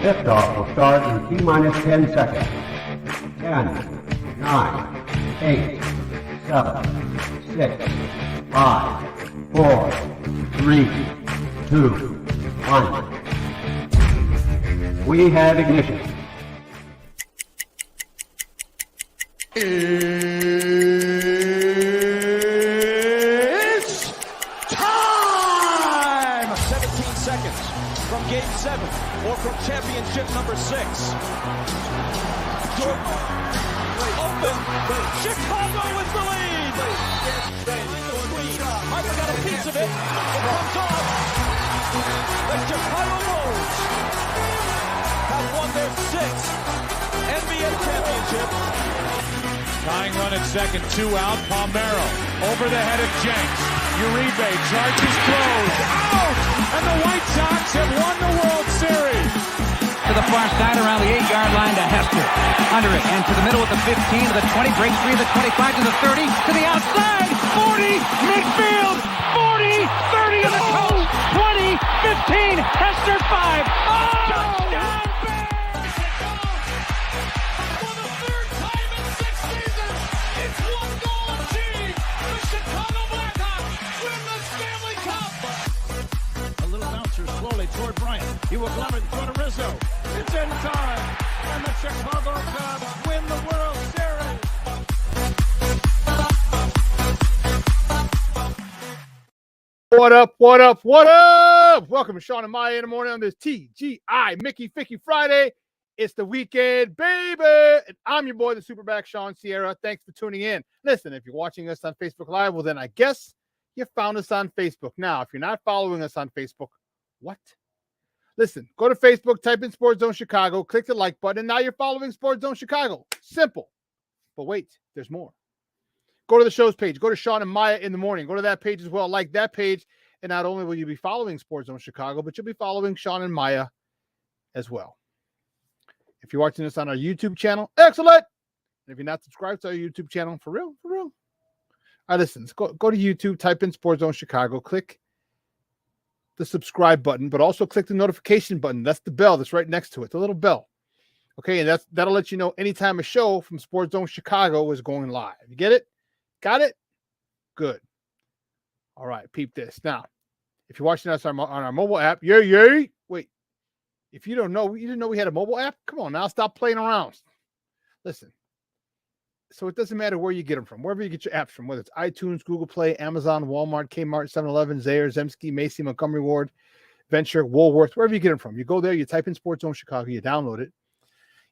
Liftoff will start in T-minus 10 seconds. 10, 9, 8, 7, 6, 5, 4, 3, 2, 1. We have ignition. It's time! 17 seconds from Game 7 or from championship number 6. Open. Chicago with the lead. Harper got a piece of it. It comes off. The Chicago Bulls have won their 6th NBA championship. Tying run at second, 2 out. Palmero over the head of Jenks. Uribe charges, throws, out! And the White Sox have won the World Series. To the far side around the 8-yard line to Hester. Under it and to the middle with the 15 to the 20. Breaks free of the 25 to the 30 to the outside. 40 midfield. 40 30 to the coast. 20 15. Hester 5. Oh! Touchdown! Slowly toward Bryant. He will glove it in front of Rizzo. It's in time. And the Chicago Cubs win the World Series. What up, what up, what up? Welcome to Shawn and Maya in the morning on this TGI Mickey Ficky Friday. It's the weekend, baby. And I'm your boy, the SuperBack Shawn Sierra. Thanks for tuning in. Listen, if you're watching us on Facebook Live, well, then I guess you found us on Facebook. Now, if you're not following us on Facebook, what? Listen, go to Facebook, type in Sports Zone Chicago, click the like button, and now you're following Sports Zone Chicago. Simple. But wait, there's more. Go to the show's page. Go to Shawn and Maya in the morning. Go to that page as well. Like that page. And not only will you be following Sports Zone Chicago, but you'll be following Shawn and Maya as well. If you're watching this on our YouTube channel, excellent. And if you're not subscribed to our YouTube channel, for real. All right, listen, go to YouTube, type in Sports Zone Chicago, click the subscribe button, but also click the notification button. That's the bell that's right next to it, the little bell. Okay, and that'll let you know anytime a show from Sports Zone Chicago is going live. You get it? Got it? Good. All right, peep this. Now, if you're watching us on our mobile app, yay. Wait, if you didn't know we had a mobile app? Come on now, stop playing around. Listen. So it doesn't matter where you get them from, wherever you get your apps from, whether it's iTunes, Google Play, Amazon, Walmart, Kmart, 7-Eleven, Zayre, Zemsky, Macy, Montgomery Ward, Venture, Woolworth, wherever you get them from. You go there, you type in Sports Zone Chicago, you download it.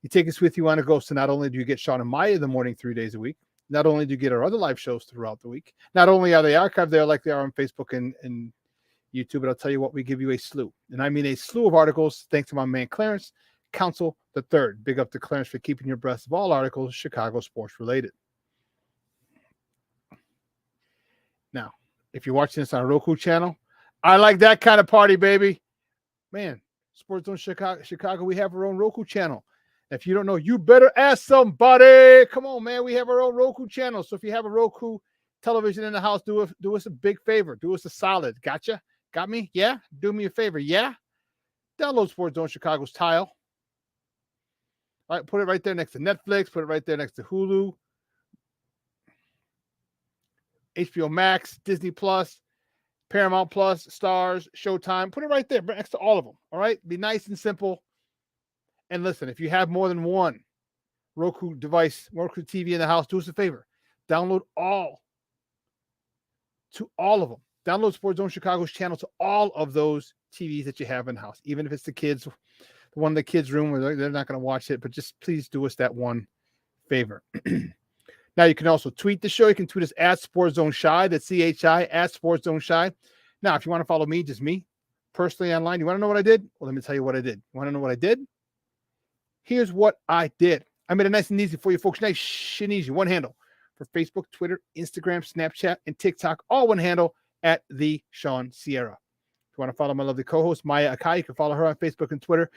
You take us with you on a go. So not only do you get Shawn and Maya in the morning 3 days a week, not only do you get our other live shows throughout the week, not only are they archived there like they are on Facebook and YouTube, but I'll tell you what, we give you a slew. And I mean a slew of articles, thanks to my man Clarence, Council the Third. Big up to Clarence for keeping you abreast of all articles Chicago sports related. Now, if you're watching this on a Roku channel, I like that kind of party, baby. Man, Sports Zone Chicago, we have our own Roku channel. If you don't know, you better ask somebody. Come on, man, we have our own Roku channel. So if you have a Roku television in the house, do us a big favor. Do us a solid. Gotcha? Got me? Yeah? Do me a favor. Yeah? Download Sports Zone Chicago's tile. All right, put it right there next to Netflix. Put it right there next to Hulu, HBO Max, Disney Plus, Paramount Plus, Stars, Showtime. Put it right there next to all of them. All right? Be nice and simple. And listen, if you have more than one Roku device, Roku TV in the house, do us a favor. Download all of them. Download Sports Zone Chicago's channel to all of those TVs that you have in the house, even if it's the kids, the one in the kids' room where they're not going to watch it, but just please do us that one favor. Now, you can also tweet the show. You can tweet us at Sports Zone Shy. That's CHI at Sports Zone Shy. Now, if you want to follow me, just me, personally online, you want to know what I did? Well, let me tell you what I did. You want to know what I did? Here's what I did. I made it nice and easy for you folks. Nice and easy. One handle for Facebook, Twitter, Instagram, Snapchat, and TikTok. All one handle at The Shawn Sierra. If you want to follow my lovely co-host, Maya Akai, you can follow her on Facebook and Twitter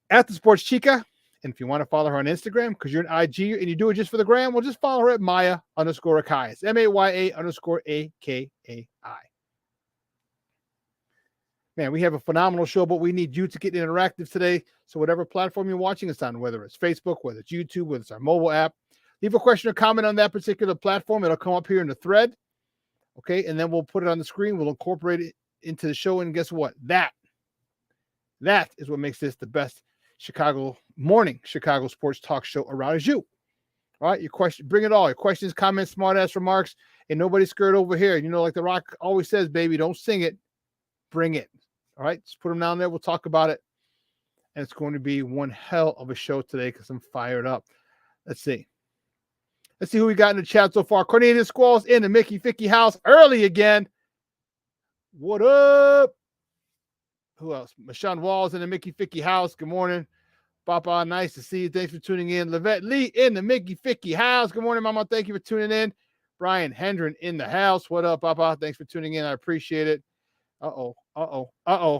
at The Sports Chica. And if you want to follow her on Instagram, because you're an IG and you do it just for the gram, well, just follow her at Maya_Akai. It's MAYA_AKAI. Man, we have a phenomenal show, but we need you to get interactive today. So whatever platform you're watching us on, whether it's Facebook, whether it's YouTube, whether it's our mobile app, leave a question or comment on that particular platform. It'll come up here in the thread. Okay, and then we'll put it on the screen. We'll incorporate it into the show. And guess what? That is what makes this the best Chicago sports talk show around is you. All right, your question, bring it all. Your questions, comments, smart-ass remarks, and nobody's scared over here. You know, like The Rock always says, baby, don't sing it, bring it. All right, just put them down there. We'll talk about it. And it's going to be one hell of a show today because I'm fired up. Let's see who we got in the chat so far. Cornelius Squalls in the Mickey Ficky house early again. What up? Who else? Mashawn Walls in the Mickey Ficky house. Good morning. Papa, nice to see you. Thanks for tuning in. Levette Lee in the Mickey Ficky house. Good morning, Mama. Thank you for tuning in. Brian Hendren in the house. What up, Papa? Thanks for tuning in. I appreciate it. Uh-oh.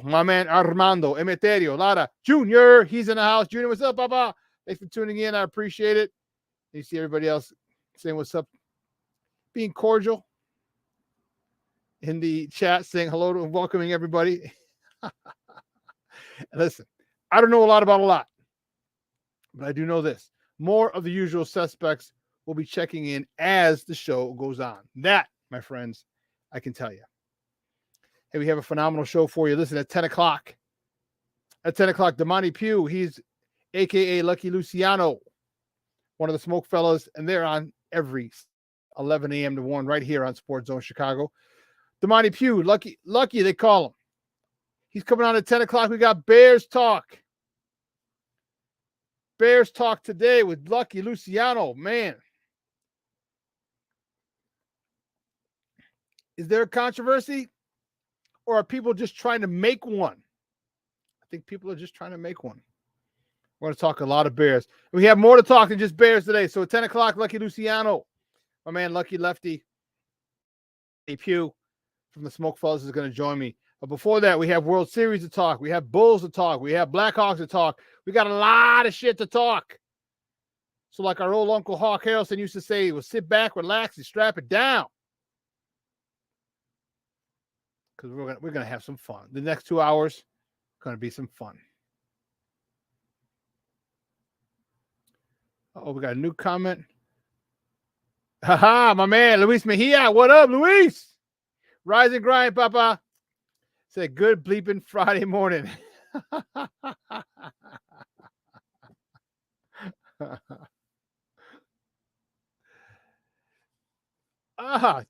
My man Armando Emeterio Lara Jr. He's in the house. Junior, what's up, Papa? Thanks for tuning in. I appreciate it. You see everybody else saying what's up, being cordial in the chat, saying hello to and welcoming everybody. Listen, I don't know a lot about a lot, but I do know this. More of the usual suspects will be checking in as the show goes on. That, my friends, I can tell you. Hey, we have a phenomenal show for you. Listen, at 10 o'clock. At 10 o'clock, Damani Pugh, he's a.k.a. Lucky Luciano, one of the SmokeFellas, and they're on every 11 a.m. to 1 right here on Sports Zone Chicago. Damani Pugh, Lucky, they call him. He's coming on at 10 o'clock. We got Bears Talk. Bears Talk today with Lucky Luciano. Man. Is there a controversy? Or are people just trying to make one? I think people are just trying to make one. We're going to talk a lot of Bears. We have more to talk than just Bears today. So at 10 o'clock, Lucky Luciano, my man Lucky Lefty, a Pugh from the SmokeFellas is going to join me. But before that, we have World Series to talk. We have Bulls to talk. We have Blackhawks to talk. We got a lot of shit to talk. So like our old Uncle Hawk Harrelson used to say, well, sit back, relax, and strap it down. Because we're gonna have some fun. The next 2 hours gonna be some fun. Oh, we got a new comment. Haha, my man Luis Mejia. What up, Luis? Rise and grind, Papa. Said good bleeping Friday morning.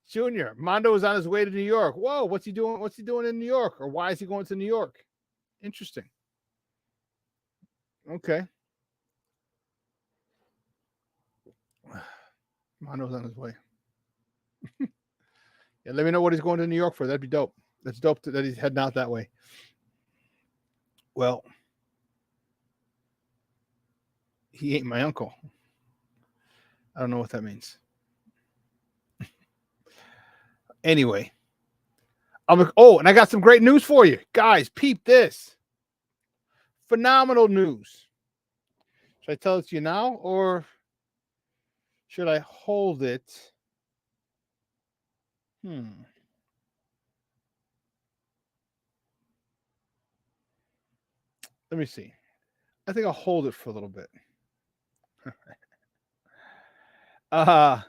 Junior. Mondo is on his way to New York. Whoa, what's he doing? What's he doing in New York? Or why is he going to New York? Interesting. Okay. Mondo's on his way. Yeah, let me know what he's going to New York for. That'd be dope. That's dope that he's heading out that way. Well, he ain't my uncle. I don't know what that means. Anyway, and I got some great news for you. Guys, peep this. Phenomenal news. Should I tell it to you now or should I hold it? Let me see. I think I'll hold it for a little bit. Yeah,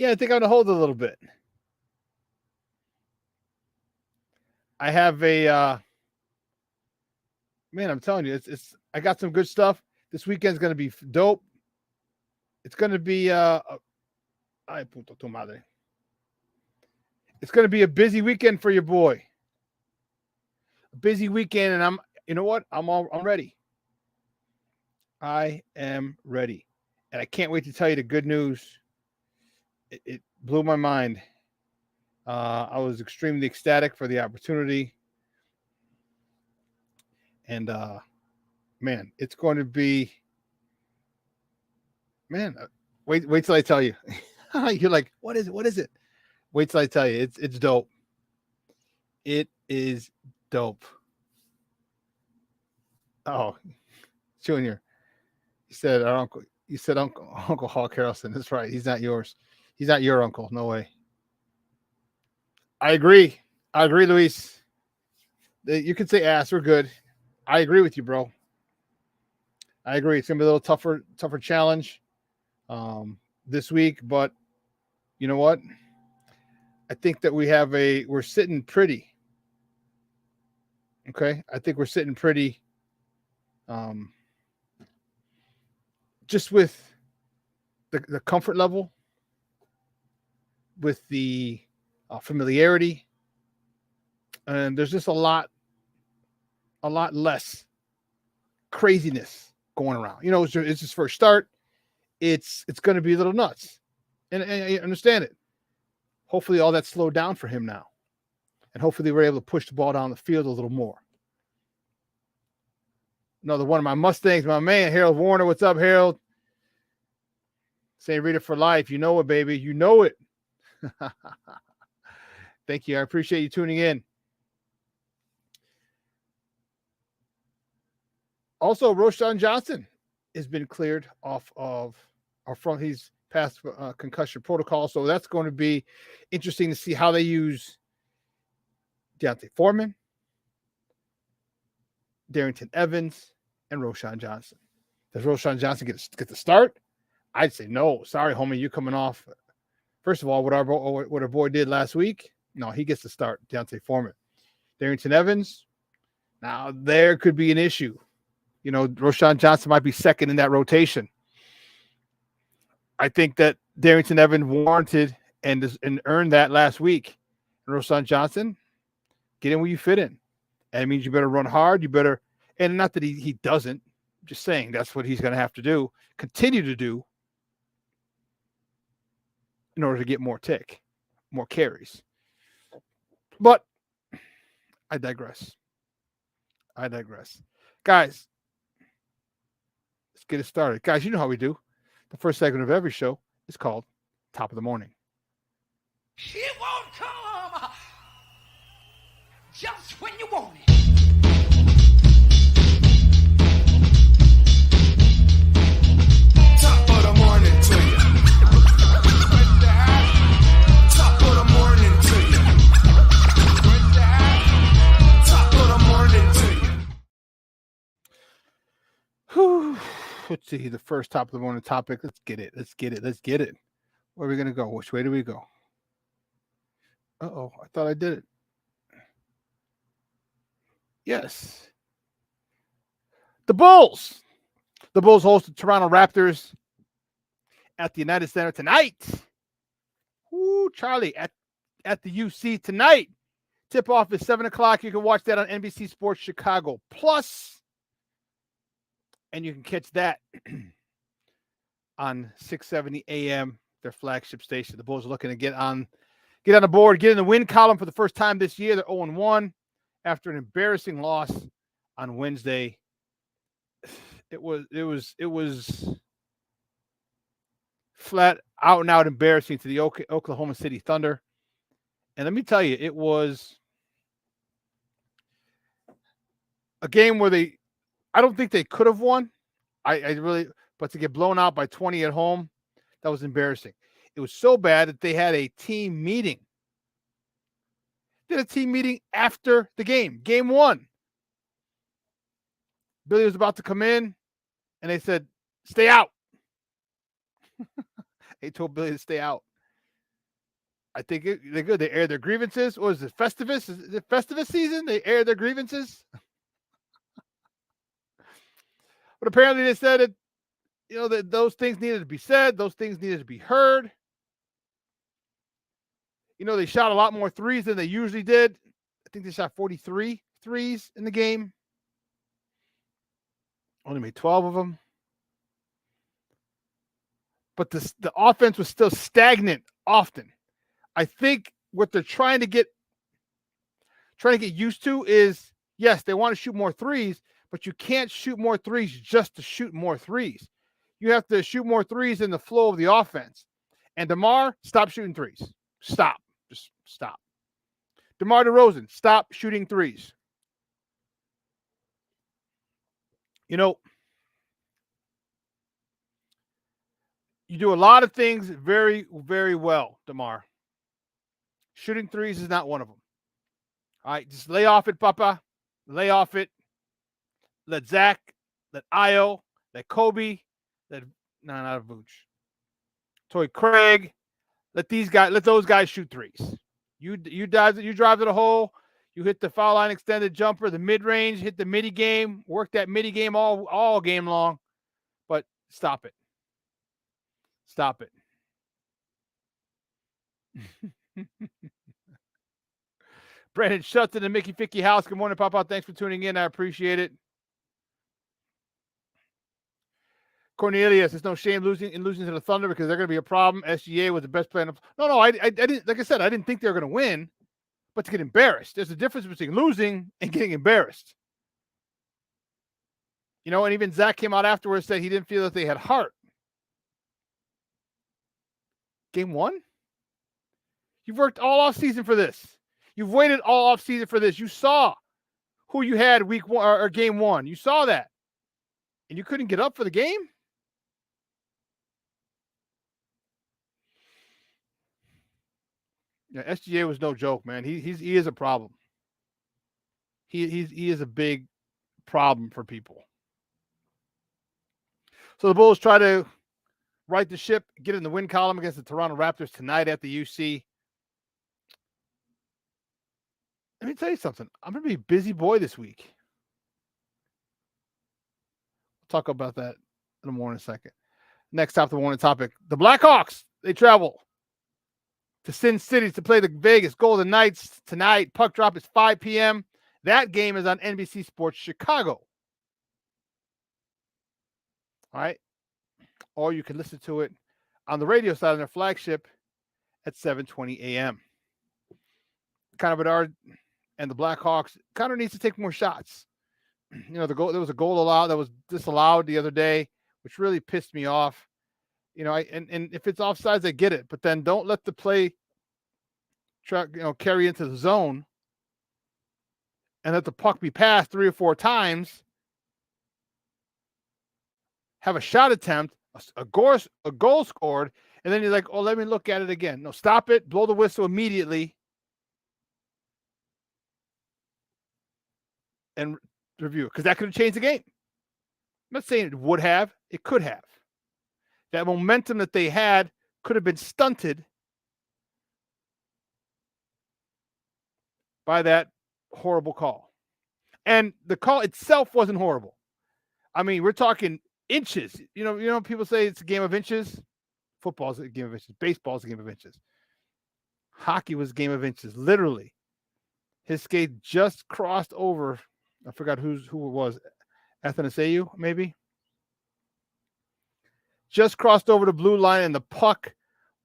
I think I'm going to hold it a little bit. I have a man, I'm telling you, it's I got some good stuff. This weekend's going to be dope. It's going to be ay puto tu madre. It's going to be a busy weekend for your boy. A busy weekend, and you know what? I'm ready. I am ready. And I can't wait to tell you the good news. It blew my mind. I was extremely ecstatic for the opportunity. And, man, it's going to be, man, wait till I tell you. You're like, what is it? What is it? Wait till I tell you. It's dope. It is dope. Oh, Junior, you said our uncle. You said Uncle Hawk Harrelson. That's right. He's not yours. He's not your uncle. No way. I agree, Luis. You could say ass. We're good. I agree with you, bro. I agree. It's gonna be a little tougher challenge this week, but you know what? I think that we're sitting pretty. Okay, I think we're sitting pretty. Just with the comfort level, with the familiarity, and there's just a lot less craziness going around. It's his first start. It's going to be a little nuts, and I understand it. Hopefully, all that slowed down for him now, and hopefully, we're able to push the ball down the field a little more. Another one of my Mustangs, my man, Harold Warner. What's up, Harold? Saying read it for life. You know it, baby. You know it. Thank you. I appreciate you tuning in. Also, Roschon Johnson has been cleared off of our front. He's passed concussion protocol. So that's going to be interesting to see how they use Deontay Foreman, Darrington Evans, and Roschon Johnson. Does Roschon Johnson get the start? I'd say no. Sorry, homie, you coming off. First of all, what our boy did last week, no, he gets to start. Deontay Foreman. Darrington Evans, now there could be an issue. Roschon Johnson might be second in that rotation. I think that Darrington Evans warranted and earned that last week. And Roschon Johnson, get in where you fit in. And it means you better run hard. You better, and not that he doesn't, just saying that's what he's going to have to do, continue to do in order to get more carries. But I digress. Guys, let's get it started. Guys, you know how we do. The first segment of every show is called Top of the Morning. It won't come just when you want it. Top of the morning to you. Top of the morning to you. Top of the morning to you. Whew. Let's see the first top of the morning topic. Let's get it. Where are we going to go? Which way do we go? Uh-oh, I thought I did it. Yes. The Bulls. The Bulls host the Toronto Raptors at the United Center tonight. Woo, Charlie, at the UC tonight. Tip-off is 7 o'clock. You can watch that on NBC Sports Chicago Plus. And you can catch that on 670 AM, their flagship station. The Bulls are looking to get on the board, get in the win column for the first time this year. They're 0-1 after an embarrassing loss on Wednesday. It was flat out and out embarrassing to the Oklahoma City Thunder. And let me tell you, it was a game where I don't think they could have won. But to get blown out by 20 at home, that was embarrassing. It was so bad that they had a team meeting. Did a team meeting after the game, game one. Billy was about to come in, and they said, stay out. They told Billy to stay out. I think they're good. They aired their grievances. What is it, Festivus? Is it Festivus season? They aired their grievances. But apparently they said it, that those things needed to be said. Those things needed to be heard. They shot a lot more threes than they usually did. I think they shot 43 threes in the game. Only made 12 of them. But the offense was still stagnant often. I think what they're trying to get used to is, yes, they want to shoot more threes, but you can't shoot more threes just to shoot more threes. You have to shoot more threes in the flow of the offense. And DeMar, stop shooting threes. Stop. Just stop. DeMar DeRozan, stop shooting threes. You do a lot of things very, very well, DeMar. Shooting threes is not one of them. All right, just lay off it, Papa. Lay off it. Let Zach, let Io, let Kobe, let not Vooch. Toy Craig. Let those guys shoot threes. You drive to the hole. You hit the foul line extended jumper, the mid range, hit the midi game, work that midi game all game long. But stop it. Stop it. Brandon Shuts in the Mickey Ficky house. Good morning, Papa. Thanks for tuning in. I appreciate it. Cornelius, it's no shame losing to the Thunder because they're going to be a problem. SGA was the best player. No, I didn't. Like I said, I didn't think they were going to win, but to get embarrassed, there's a difference between losing and getting embarrassed. You know, and even Zach came out afterwards said he didn't feel that they had heart. Game 1? You've worked all off season for this. You've waited all off season for this. You saw who you had week 1 or game 1. You saw that, and you couldn't get up for the game. Yeah, SGA was no joke, man. He is a problem. He is a big problem for people. So the Bulls try to right the ship, get in the win column against the Toronto Raptors tonight at the UC. Let me tell you something. I'm going to be a busy boy this week. We'll talk about that in a morning second. Next top, the morning topic. The Blackhawks, they travel to Sin City to play the Vegas Golden Knights tonight. Puck drop is 5 p.m. That game is on NBC Sports Chicago. All right. Or you can listen to it on the radio side on their flagship at 7:20 a.m. Connor Bedard and the Blackhawks Connor needs to take more shots. You know, there was a goal allowed that was disallowed the other day, which really pissed me off. You know, and if it's offsides, I get it, but then don't let the play carry into the zone and let the puck be passed 3 or 4 times. Have a shot attempt, a goal scored, and then you're like, oh, let me look at it again. No, stop it, blow the whistle immediately, and review it, because that could have changed the game. I'm not saying it would have. It could have. That momentum that they had could have been stunted by that horrible call. And the call itself wasn't horrible. I mean, we're talking inches. You know, people say it's a game of inches. Football's a game of inches. Baseball's a game of inches. Hockey was a game of inches. Literally. His skate just crossed over. I forgot who it was. Athanasiou, maybe. Just crossed over the blue line, and the puck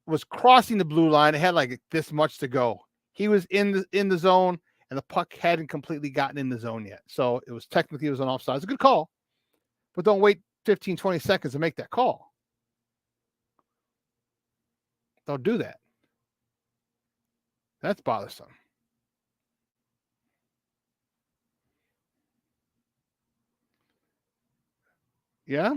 was crossing the blue line. It had like this much to go. He was in the zone, and the puck hadn't completely gotten in the zone yet. So it was technically an offside. It's a good call, but don't wait 15, 20 seconds to make that call. Don't do that. That's bothersome. Yeah.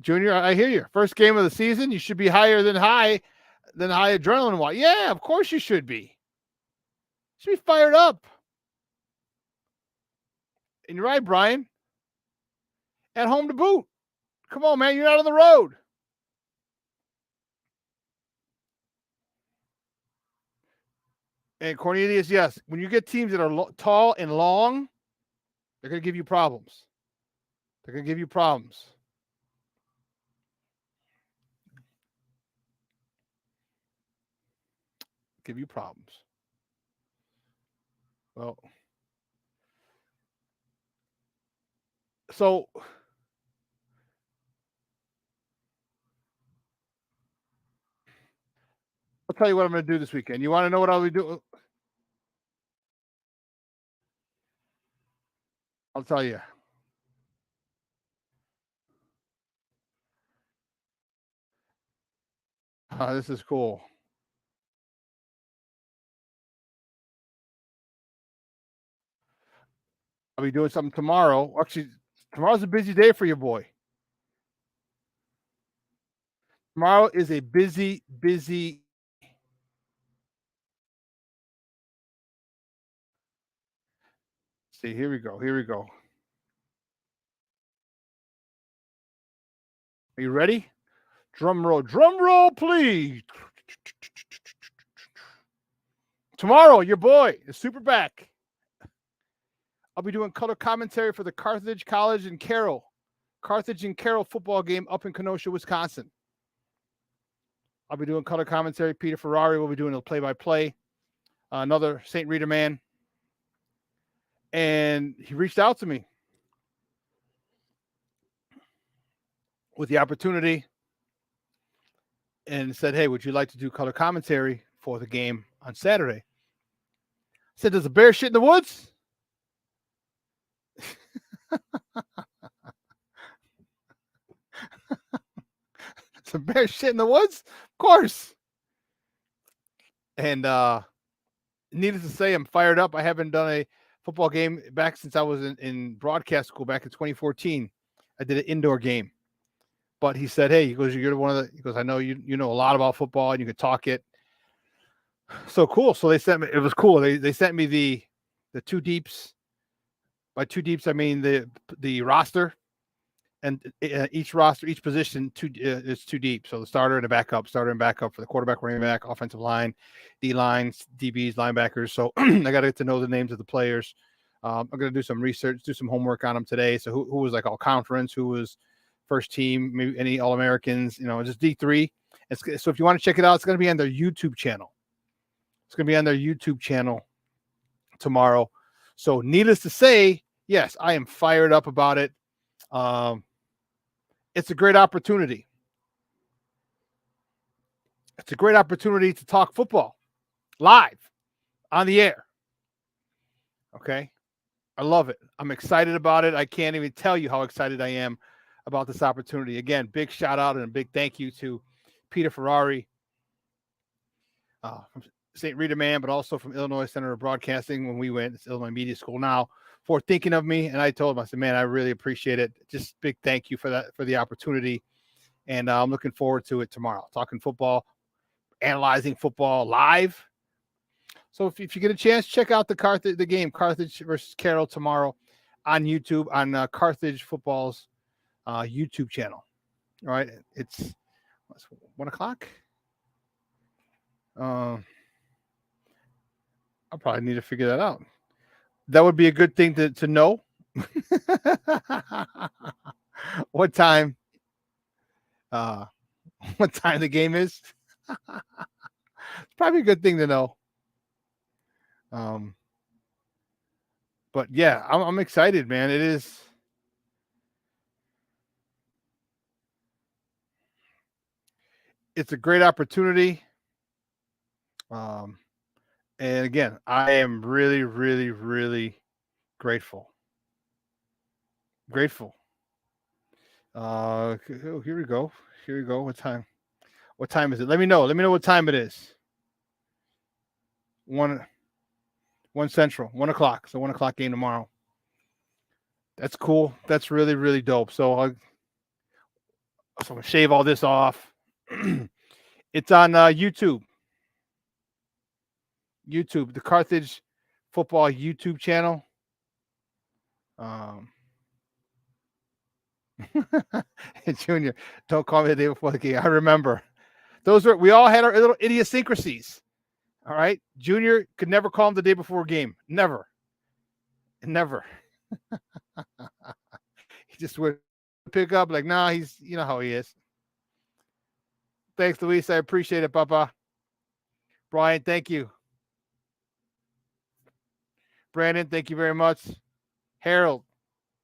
Junior, I hear you. First game of the season, you should be higher than high adrenaline wise. Yeah, of course you should be. You should be fired up. And you're right, Brian. At home to boot. Come on, man. You're not on the road. And Cornelius, yes, when you get teams that are tall and long, they're going to give you problems. They're going to give you problems. Give you problems. Well, so I'll tell you what I'm going to do this weekend. You want to know what I'll be doing? I'll tell you. This is cool. I'll be doing something tomorrow. Actually, tomorrow's a busy day for your boy. Tomorrow is a busy see. Here we go. Are you ready? Drum roll, please. Tomorrow, your boy, the SuperBack. I'll be doing color commentary for the Carthage and Carroll football game up in Kenosha, Wisconsin. I'll be doing color commentary. Peter Ferrari will be doing the play-by-play. Another St. Rita man. And he reached out to me with the opportunity and said, hey, would you like to do color commentary for the game on Saturday? I said, does a bear shit in the woods? Some bear shit in the woods? Of course. And needless to say, I'm fired up. I haven't done a football game back since I was in broadcast school back in 2014. I did an indoor game. But he said, hey, he goes, you're one of the, he goes, I know you know a lot about football and you can talk it. So cool. So they sent me, it was cool. They sent me the two deeps. By two deeps, I mean the roster, and each position is two deep. So the starter and backup for the quarterback, running back, offensive line, D lines, DBs, linebackers. So I got to get to know the names of the players. I'm going to do some research, do some homework on them today. So who was like all conference, who was first team, maybe any All-Americans, just D3. So if you want to check it out, it's going to be on their YouTube channel. It's going to be on their YouTube channel tomorrow. So needless to say, yes, I am fired up about it. It's a great opportunity. It's a great opportunity to talk football live on the air. Okay. I love it. I'm excited about it. I can't even tell you how excited I am about this opportunity. Again, big shout out and a big thank you to Peter Ferrari, from St. Rita man, but also from Illinois Center of Broadcasting when we went. It's Illinois Media School now, for thinking of me. And I told him, I said, man, I really appreciate it. Just big thank you for that, for the opportunity. And I'm looking forward to it tomorrow, talking football, analyzing football live. So if you get a chance, check out the game, Carthage versus Carroll, tomorrow on YouTube, on Carthage Football's YouTube channel. All right. It's 1:00. I'll probably need to figure that out. That would be a good thing to know. What time the game is. It's probably a good thing to know. But yeah, I'm excited, man. It is. It's a great opportunity. And again, I am really, really, really grateful. Here we go. What time is it? Let me know what time it is. 1 Central, 1:00. So 1:00 game tomorrow. That's cool. That's really, really dope. So I'm going to shave all this off. It's on YouTube. The Carthage Football YouTube channel. Junior, don't call me the day before the game. I remember. We all had our little idiosyncrasies. All right. Junior could never call him the day before a game. Never. He just would pick up like, nah, he's, you know how he is. Thanks, Luis. I appreciate it, Papa. Brian, thank you. Brandon, thank you very much. Harold,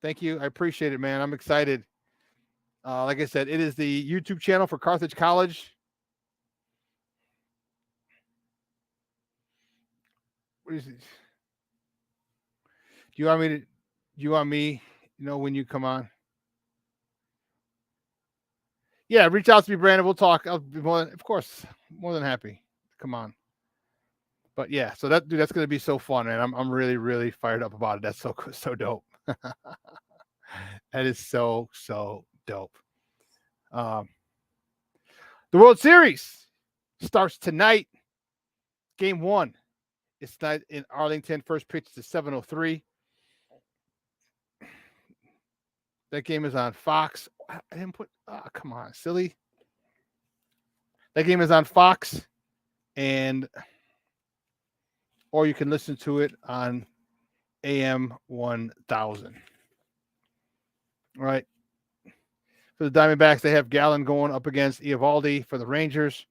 thank you. I appreciate it, man. I'm excited. Like I said, it is the YouTube channel for Carthage College. What is it? Do you want me, when you come on? Yeah, reach out to me, Brandon. We'll talk. I'll be more than happy to come on. But yeah, so that's going to be so fun, man. I'm really, really fired up about it. That's so dope. That is so dope. The World Series starts tonight. Game 1. It's tonight in Arlington. First pitch is 7:03. That game is on Fox. I didn't put. Oh, come on, silly. That game is on Fox, or you can listen to it on AM 1000. All right. For the Diamondbacks, they have Gallen going up against Eovaldi for the Rangers.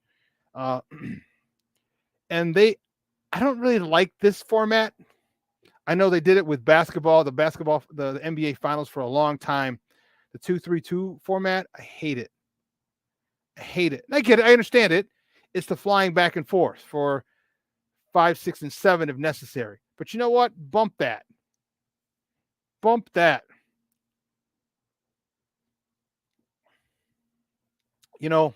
And I don't really like this format. I know they did it with basketball, the NBA Finals for a long time. The 2-3-2 format, I hate it. And I get it. I understand it. It's the flying back and forth for 5, 6, and 7 if necessary. But you know what? Bump that. You know,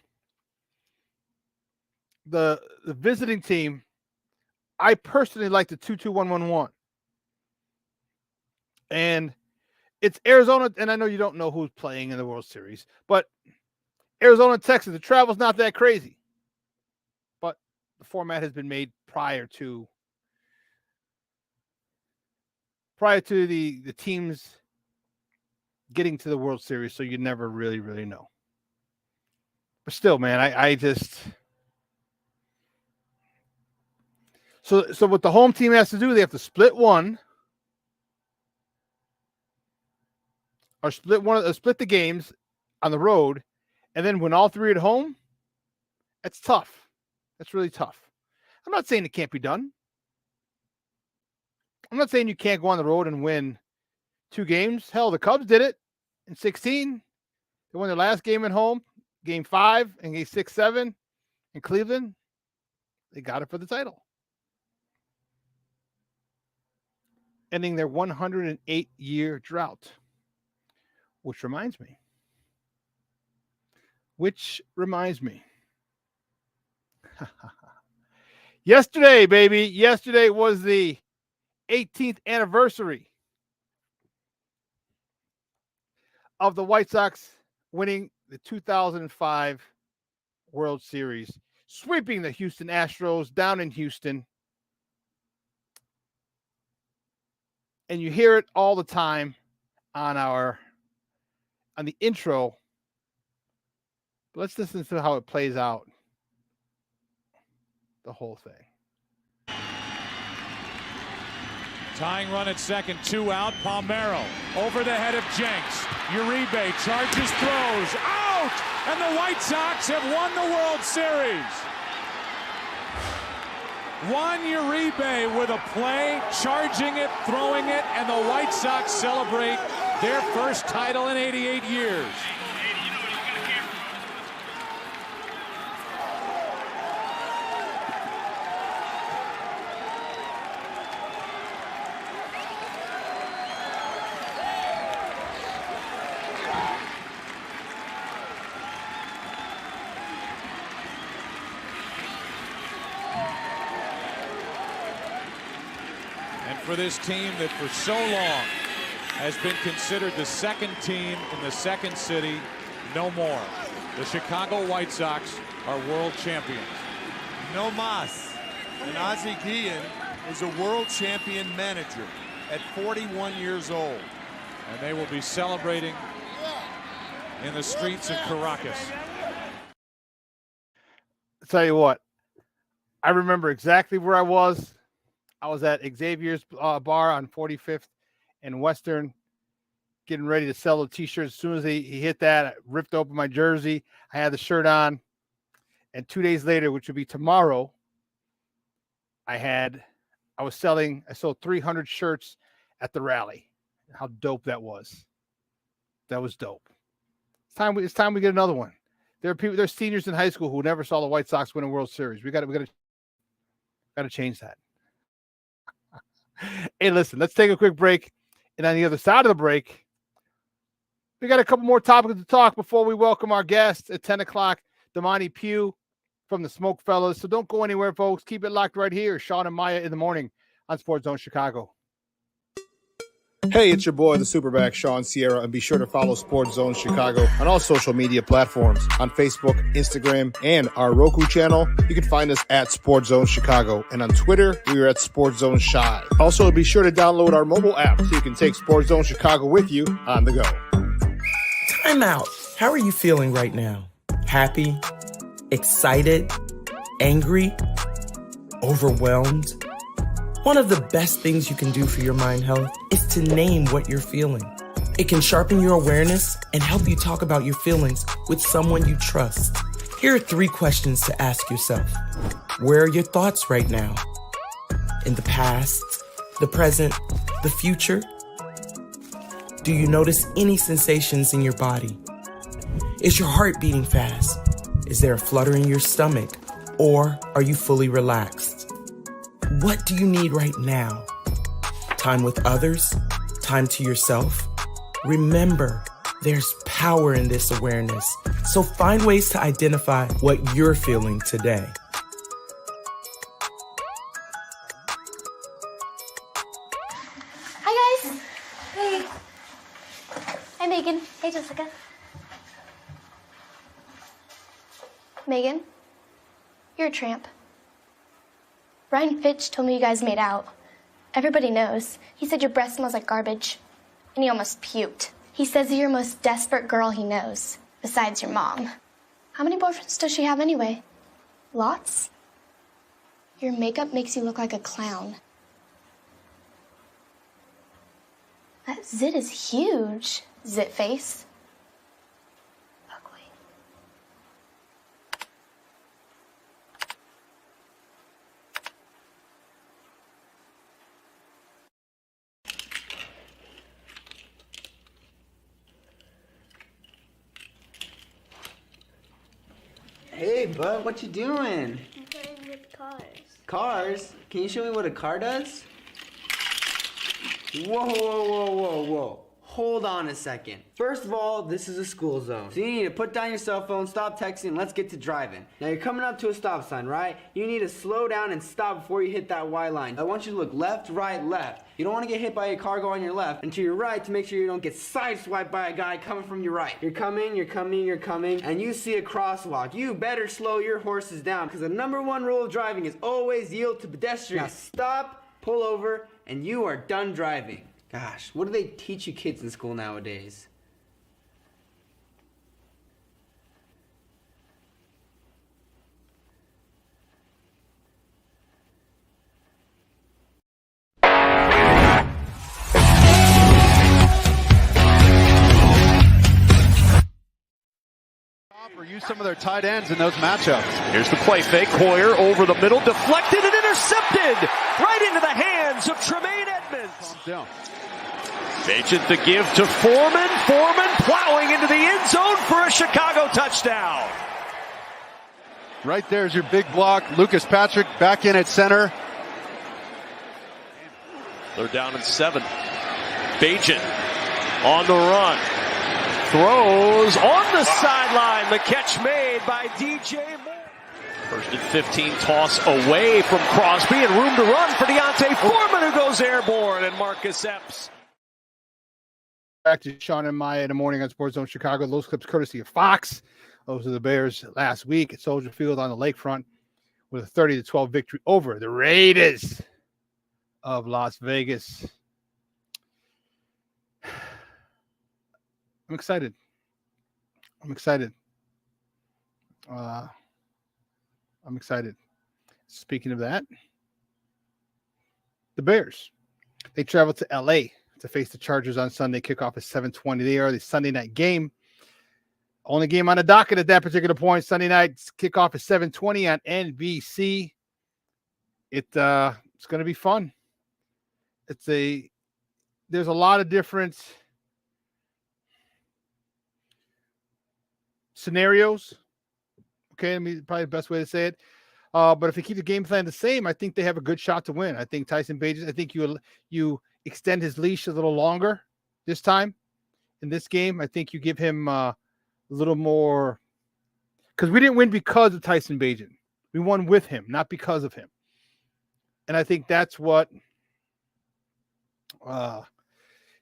the visiting team, I personally like the 2-2-1-1-1. And it's Arizona, and I know you don't know who's playing in the World Series, but Arizona and Texas, the travel's not that crazy. But the format has been made prior to the teams getting to the World Series, so you never really, really know. But still, man, I just... So what the home team has to do, they have to split one, or split the games on the road, and then win all 3 at home. That's tough. That's really tough. I'm not saying it can't be done. I'm not saying you can't go on the road and win 2 games. Hell, the Cubs did it in 16. They won their last game at home, game 5 and game 6, 7 in Cleveland. They got it for the title, ending their 108-year drought. Which reminds me. Yesterday, baby. Yesterday was the 18th anniversary of the White Sox winning the 2005 World Series, sweeping the Houston Astros down in Houston. And you hear it all the time on the intro. But let's listen to how it plays out. The whole thing. Tying run at second, 2 out. Palmeiro over the head of Jenks. Uribe charges, throws, out! And the White Sox have won the World Series. Juan Uribe with a play, charging it, throwing it, and the White Sox celebrate their first title in 88 years. And for this team that for so long has been considered the second team in the second city, no more. The Chicago White Sox are world champions. No mas. And Ozzie Guillen is a world champion manager at 41 years old. And they will be celebrating in the streets of Caracas. I'll tell you what, I remember exactly where I was. I was at Xavier's bar on 45th and Western, getting ready to sell the t-shirts. As soon as he hit that, I ripped open my jersey. I had the shirt on. And 2 days later, which would be tomorrow, I sold 300 shirts at the rally. How dope that was. That was dope. It's time we get another one. There's seniors in high school who never saw the White Sox win a World Series. We got to change that. Hey, listen, let's take a quick break. And on the other side of the break, we got a couple more topics to talk before we welcome our guests at 10 o'clock, Damani Pugh from the SmokeFellas. So don't go anywhere, folks. Keep it locked right here. Shawn and Maya in the morning on Sports Zone Chicago. Hey, it's your boy, the SuperBack, Shawn Sierra, and be sure to follow Sports Zone Chicago on all social media platforms, on Facebook, Instagram, and our Roku channel. You can find us at Sports Zone Chicago, and on Twitter, we are at Sports Zone Shy. Also, be sure to download our mobile app so you can take Sports Zone Chicago with you on the go. Time out. How are you feeling right now? Happy? Excited? Angry? Overwhelmed? One of the best things you can do for your mind health is to name what you're feeling. It can sharpen your awareness and help you talk about your feelings with someone you trust. Here are 3 questions to ask yourself. Where are your thoughts right now? In the past, the present, the future? Do you notice any sensations in your body? Is your heart beating fast? Is there a flutter in your stomach? Or are you fully relaxed? What do you need right now? Time with others? Time to yourself? Remember, there's power in this awareness. So find ways to identify what you're feeling today. Hi, guys. Hey. Hi, Megan. Hey, Jessica. Megan, you're a tramp. Brian Fitch told me you guys made out. Everybody knows. He said your breath smells like garbage. And he almost puked. He says you're the most desperate girl he knows, besides your mom. How many boyfriends does she have anyway? Lots? Your makeup makes you look like a clown. That zit is huge, zit face. Ugly. Hey, bud, what you doing? I'm playing with cars. Cars? Can you show me what a car does? Whoa, whoa, whoa, whoa, whoa. Hold on a second. First of all, this is a school zone. So you need to put down your cell phone, stop texting, and let's get to driving. Now you're coming up to a stop sign, right? You need to slow down and stop before you hit that Y line. I want you to look left, right, left. You don't want to get hit by a car going on your left, and to your right to make sure you don't get sideswiped by a guy coming from your right. You're coming, and you see a crosswalk. You better slow your horses down, because the #1 rule of driving is always yield to pedestrians. Now stop, pull over, and you are done driving. Gosh, what do they teach you kids in school nowadays? Or use some of their tight ends in those matchups. Here's the play fake. Hoyer over the middle, deflected and intercepted right into the hands of Tremaine Edmonds. Down. Agent the give to Foreman. Foreman plowing into the end zone for a Chicago touchdown. Right there's your big block. Lucas Patrick back in at center. They're down in 7. Bagent on the run. Throws on the sideline. The catch made by DJ Moore. First and 15, toss away from Crosby and room to run for Deontay Foreman, who goes airborne, and Marcus Epps. Back to Shawn and Maya in the morning on Sports Zone Chicago. Those clips courtesy of Fox. Those are the Bears last week at Soldier Field on the lakefront with a 30-12 victory over the Raiders of Las Vegas. I'm excited. I'm excited. Speaking of that, the Bears, they travel to LA to face the Chargers on Sunday. Kickoff is 7:20. They are the Sunday night game. Only game on the docket at that particular point. Sunday night kickoff is 7:20 on NBC. It's going to be fun. There's a lot of different scenarios. Okay, I mean, probably the best way to say it. But if you keep the game plan the same, I think they have a good shot to win. I think Tyson Bagent, I think you extend his leash a little longer this time in this game. I think you give him a little more, because we didn't win because of Tyson Bagent. We won with him, not because of him. And I think that's what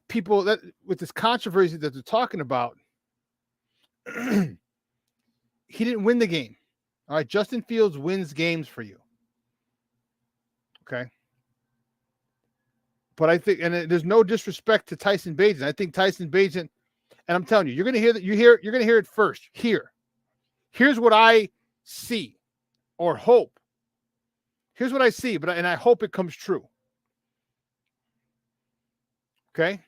people that with this controversy that they're talking about, he didn't win the game. All right, Justin Fields wins games for you. Okay. But I think, and there's no disrespect to Tyson Bagent. I think Tyson Bagent, And I'm telling you, you're going to hear that. You're going to hear it first. Here's what I see or hope. Here's what I see, and I hope it comes true. Okay.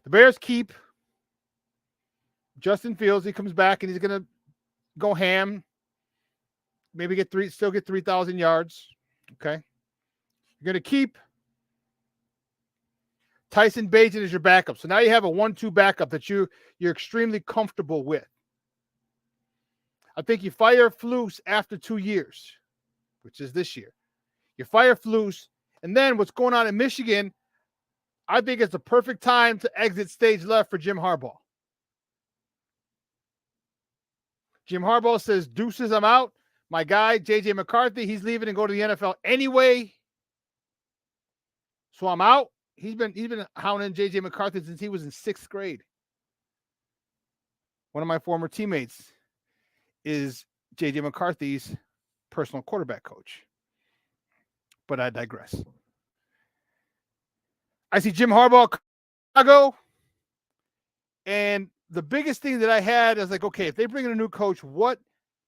The Bears keep Justin Fields. He comes back and he's going to go ham. Maybe still get 3,000 yards. Okay. You're going to keep Tyson Bagent as your backup. So now you have a 1-2 backup that you're extremely comfortable with. I think you fire Flus after 2 years, which is this year. You fire Flus, and then what's going on in Michigan, I think it's the perfect time to exit stage left for Jim Harbaugh. Jim Harbaugh says, deuces, I'm out. My guy, J.J. McCarthy, he's leaving and go to the NFL anyway. So I'm out. He's been hounding J.J. McCarthy since he was in 6th grade. One of my former teammates is J.J. McCarthy's personal quarterback coach. But I digress. I see Jim Harbaugh, Chicago, and the biggest thing that I had is like, okay, if they bring in a new coach, what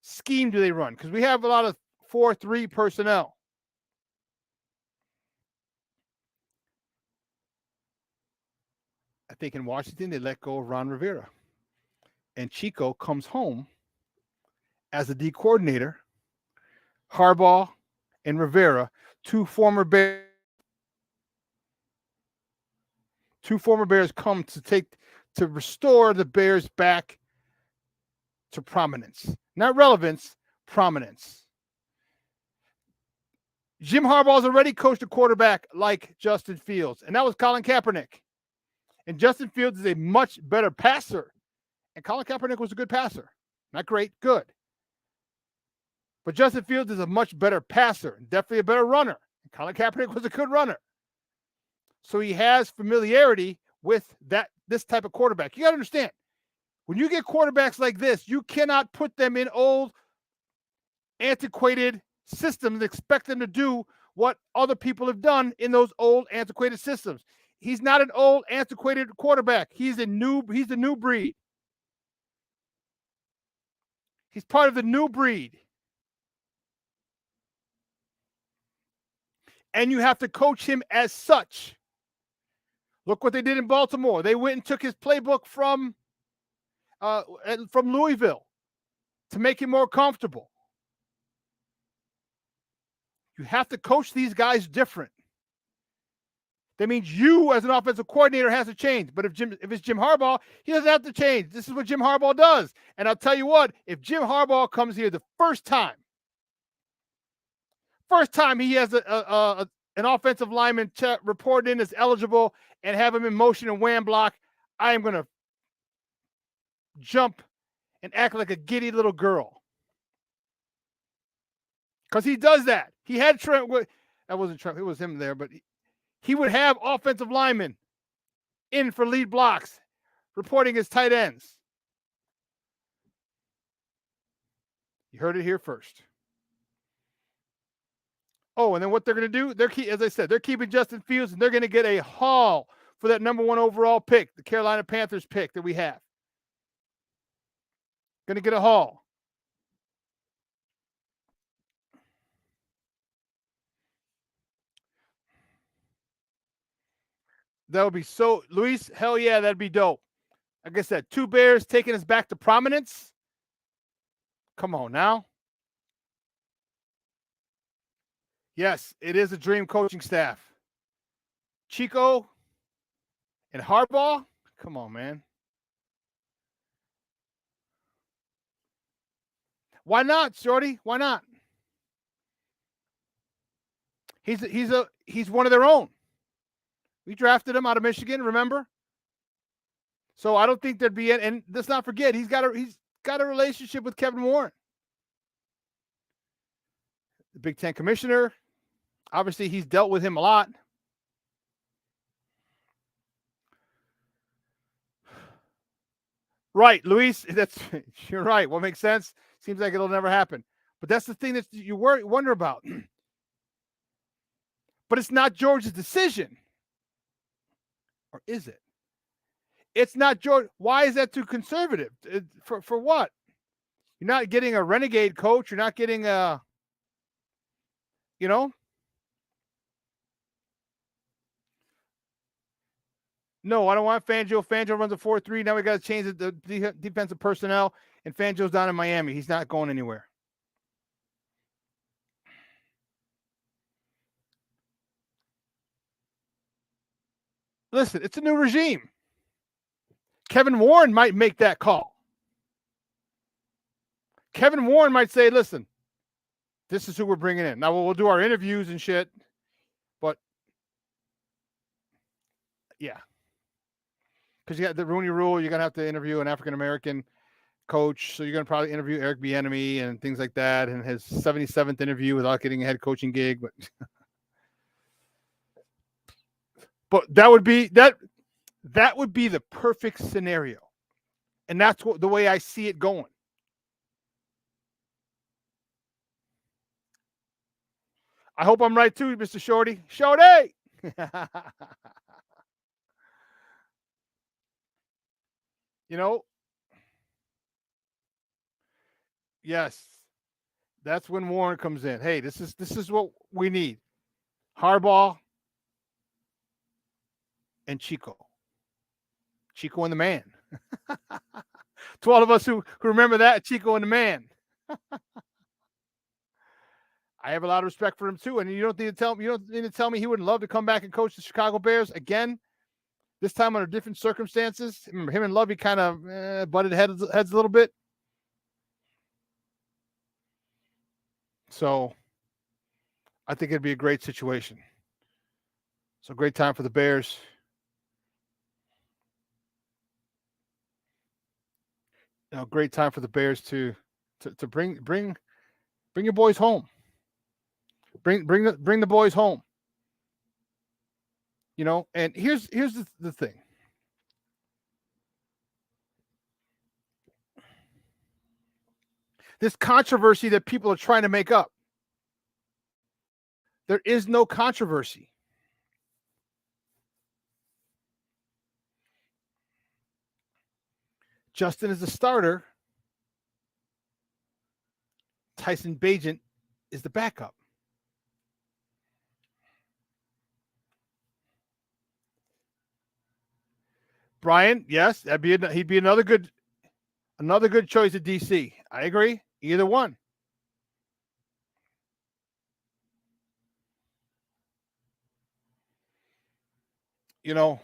scheme do they run? Because we have a lot of 4-3 personnel. I think in Washington, they let go of Ron Rivera. And Chico comes home as a D coordinator. Harbaugh and Rivera, two former Bears come to restore the Bears back to prominence. Not relevance, prominence. Jim Harbaugh's already coached a quarterback like Justin Fields, and that was Colin Kaepernick. And Justin Fields is a much better passer. And Colin Kaepernick was a good passer. Not great, good. But Justin Fields is a much better passer, definitely a better runner. And Colin Kaepernick was a good runner. So he has familiarity with this type of quarterback. You got to understand, when you get quarterbacks like this, you cannot put them in old, antiquated systems and expect them to do what other people have done in those old, antiquated systems. He's not an old, antiquated quarterback. He's the new breed. He's part of the new breed. And you have to coach him as such. Look what they did in Baltimore. They went and took his playbook from Louisville to make him more comfortable. You have to coach these guys different. That means you, as an offensive coordinator, has to change. But if it's Jim Harbaugh, he doesn't have to change. This is what Jim Harbaugh does. And I'll tell you what, if Jim Harbaugh comes here the first time he has an offensive lineman reported in as eligible and have him in motion and wham block, I am going to jump and act like a giddy little girl. Because he does that. He had Trent. That wasn't Trent. It was him there. But he would have offensive linemen in for lead blocks, reporting as tight ends. You heard it here first. Oh, and then what they're going to do, as I said, they're keeping Justin Fields, and they're going to get a haul for that number 1 overall pick, the Carolina Panthers pick that we have. Going to get a haul. That would be so, Luis, hell yeah, that'd be dope. Like I said, 2 Bears taking us back to prominence. Come on now. Yes, it is a dream coaching staff. Chico and Harbaugh, come on, man. Why not, Shorty? Why not? He's one of their own. We drafted him out of Michigan, remember? So I don't think there'd be it. And let's not forget, he's got a relationship with Kevin Warren, the Big Ten commissioner. Obviously, he's dealt with him a lot. Right, Luis. You're right. What makes sense? Seems like it'll never happen. But that's the thing that you wonder about. But it's not George's decision. Or is it? It's not George. Why is that too conservative? For what? You're not getting a renegade coach. You're not getting a, No, I don't want Fangio. Fangio runs a 4-3. Now we got to change the defensive personnel, and Fangio's down in Miami. He's not going anywhere. Listen, it's a new regime. Kevin Warren might make that call. Kevin Warren might say, listen, this is who we're bringing in. Now, we'll do our interviews and shit, but yeah. Because you got the Rooney Rule, you're going to have to interview an African-American coach, so you're going to probably interview Eric Bieniemy and things like that, and his 77th interview without getting a head coaching gig. But that would be the perfect scenario, and that's the way I see it going. I hope I'm right too, Mr. Shorty. Shorty! Yes, that's when Warren comes in. Hey, this is what we need. Harbaugh and Chico and the man. To all of us who remember that, Chico and the man. I have a lot of respect for him too, and you don't need to tell me he wouldn't love to come back and coach the Chicago Bears again. This time under different circumstances. Remember, him and Lovey kind of butted heads a little bit. So I think it'd be a great situation. So great time for the Bears. Great time for the Bears to bring your boys home. Bring the boys home. And here's the thing. This controversy that people are trying to make up. There is no controversy. Justin is the starter. Tyson Bagent is the backup. Brian, yes, he'd be another good choice at DC. I agree. Either one. Either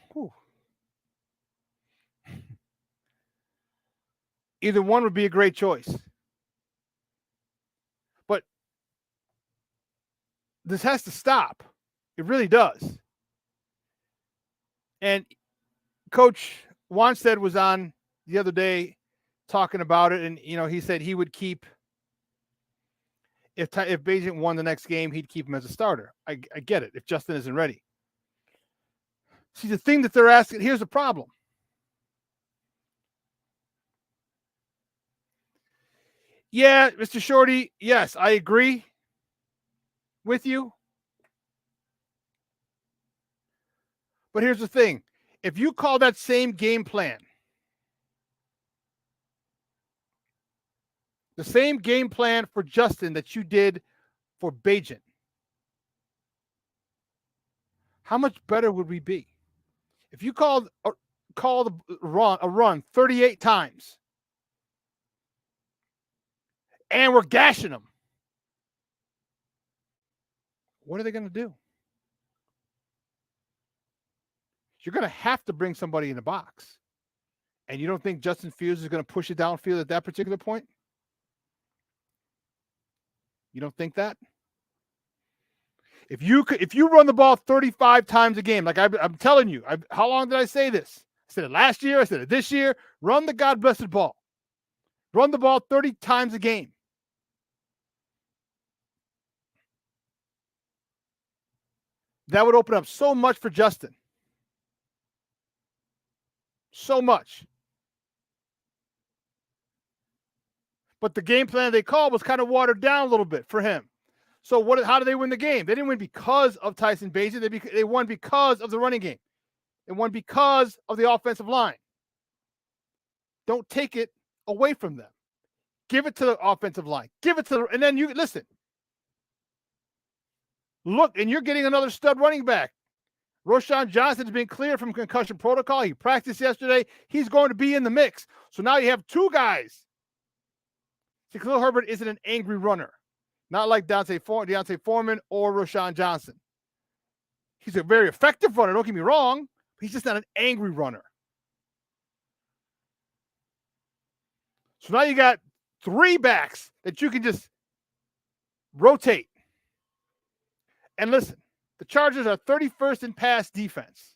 one would be a great choice. But this has to stop. It really does. And Coach Wanstead was on the other day talking about it, and he said he would keep if Bagent won the next game, he'd keep him as a starter. I get it if Justin isn't ready. See, the thing that they're asking, here's the problem. Yeah, Mr. Shorty, yes, I agree with you. But here's the thing. If you call that same game plan, the same game plan for Justin that you did for Bagent, how much better would we be? If you called a run 38 times and we're gashing them, what are they going to do? You're going to have to bring somebody in the box. And you don't think Justin Fields is going to push it downfield at that particular point? You don't think that? If you run the ball 35 times a game, like I'm telling you, how long did I say this? I said it last year. I said it this year. Run the God-blessed ball. Run the ball 30 times a game. That would open up so much for Justin. So much. But the game plan they called was kind of watered down a little bit for him. So how did they win the game? They didn't win because of Tyson Bagent. They won because of the running game. They won because of the offensive line. don't take it away from them. Give it to the offensive line. Give it to the, and then you listen. Look, and you're getting another stud running back. Roschon Johnson's been cleared from concussion protocol. He practiced yesterday. He's going to be in the mix. So now you have two guys. See, Khalil Herbert isn't an angry runner. Not like Deontay Foreman or Roschon Johnson. He's a very effective runner, don't get me wrong. But he's just not an angry runner. So now you got three backs that you can just rotate. And listen, the Chargers are 31st in pass defense.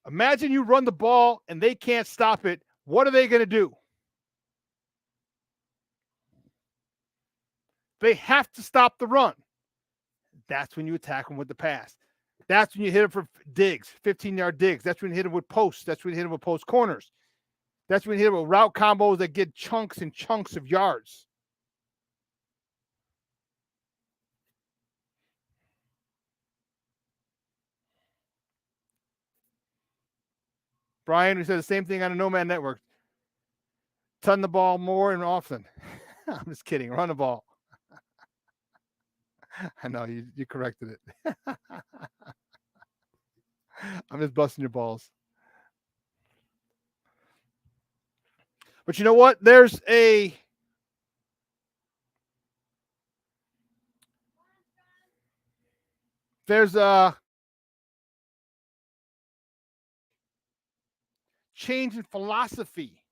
Imagine you run the ball and they can't stop it. What are they going to do? They have to stop the run. That's when you attack them with the pass. That's when you hit them for digs, 15-yard digs. That's when you hit them with posts. That's when you hit them with post corners. That's when you hit them with route combos that get chunks and chunks of yards. Brian, who said the same thing on the Nomad Network. Ton the ball more and often. I'm just kidding. Run the ball. I know you corrected it. I'm just busting your balls. But you know what? There's a change in philosophy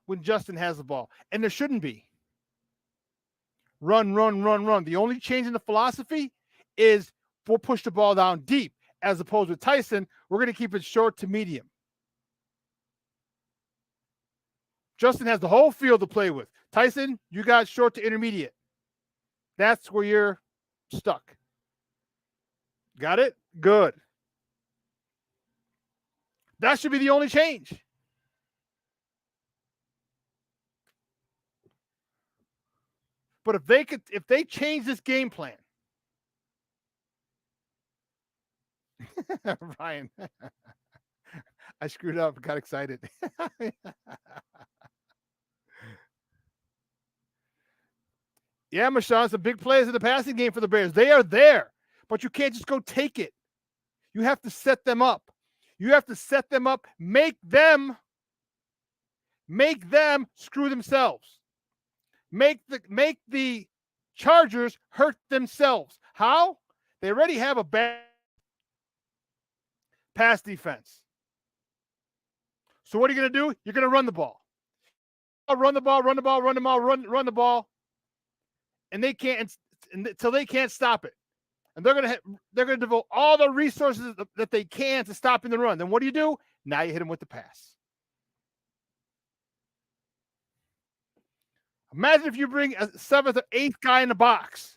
when Justin has the ball. And there shouldn't be. Run, run, run, run. The only change in the philosophy is we'll push the ball down deep, as opposed with Tyson, we're going to keep it short to medium. Justin has the whole field to play with. Tyson, you got short to intermediate. That's where you're stuck. Got it? Good. That should be the only change. But if they change this game plan, Ryan, I screwed up, got excited. Yeah, Mashawn, some big plays in the passing game for the Bears. They are there, but you can't just go take it. You have to set them up. You have to set them up, make them screw themselves. Make the Chargers hurt themselves. How? They already have a bad pass defense. So what are you going to do? You're going to run the ball. Run the ball. And they can't until they can't stop it. And they're going to devote all the resources that they can to stopping the run. Then what do? Now you hit them with the pass. Imagine if you bring a 7th or 8th guy in the box.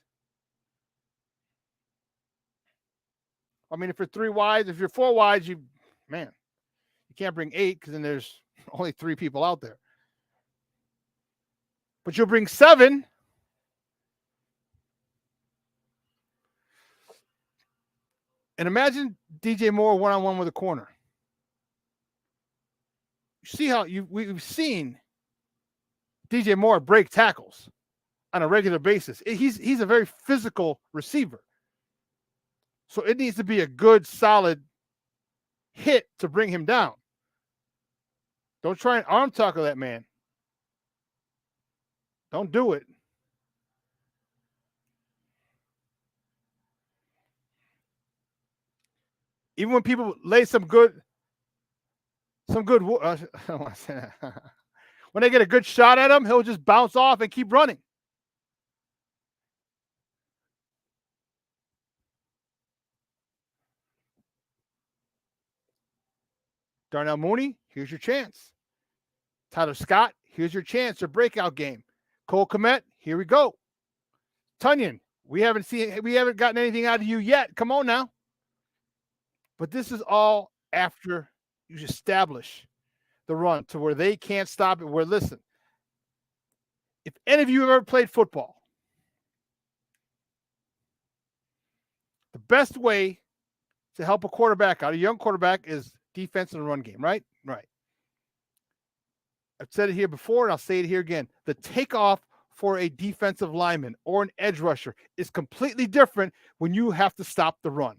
I mean, if you're 3 wides, if you're 4 wides, you can't bring 8 because then there's only 3 people out there. But you'll bring 7. And imagine DJ Moore one-on-one with a corner. You see how we've seen DJ Moore break tackles on a regular basis. He's a very physical receiver. So it needs to be a good, solid hit to bring him down. Don't try and arm tackle that man. Don't do it. Even when people lay some good when they get a good shot at him, he'll just bounce off and keep running. Darnell Mooney, here's your chance. Tyler Scott, here's your chance, your breakout game. Cole Kmet, here we go. Tunyon, we haven't gotten anything out of you yet. Come on now. But this is all after you establish the run to where they can't stop it. Where, listen, if any of you have ever played football, the best way to help a quarterback out, a young quarterback, is defense and run game, right? Right. I've said it here before, and I'll say it here again. The takeoff for a defensive lineman or an edge rusher is completely different when you have to stop the run.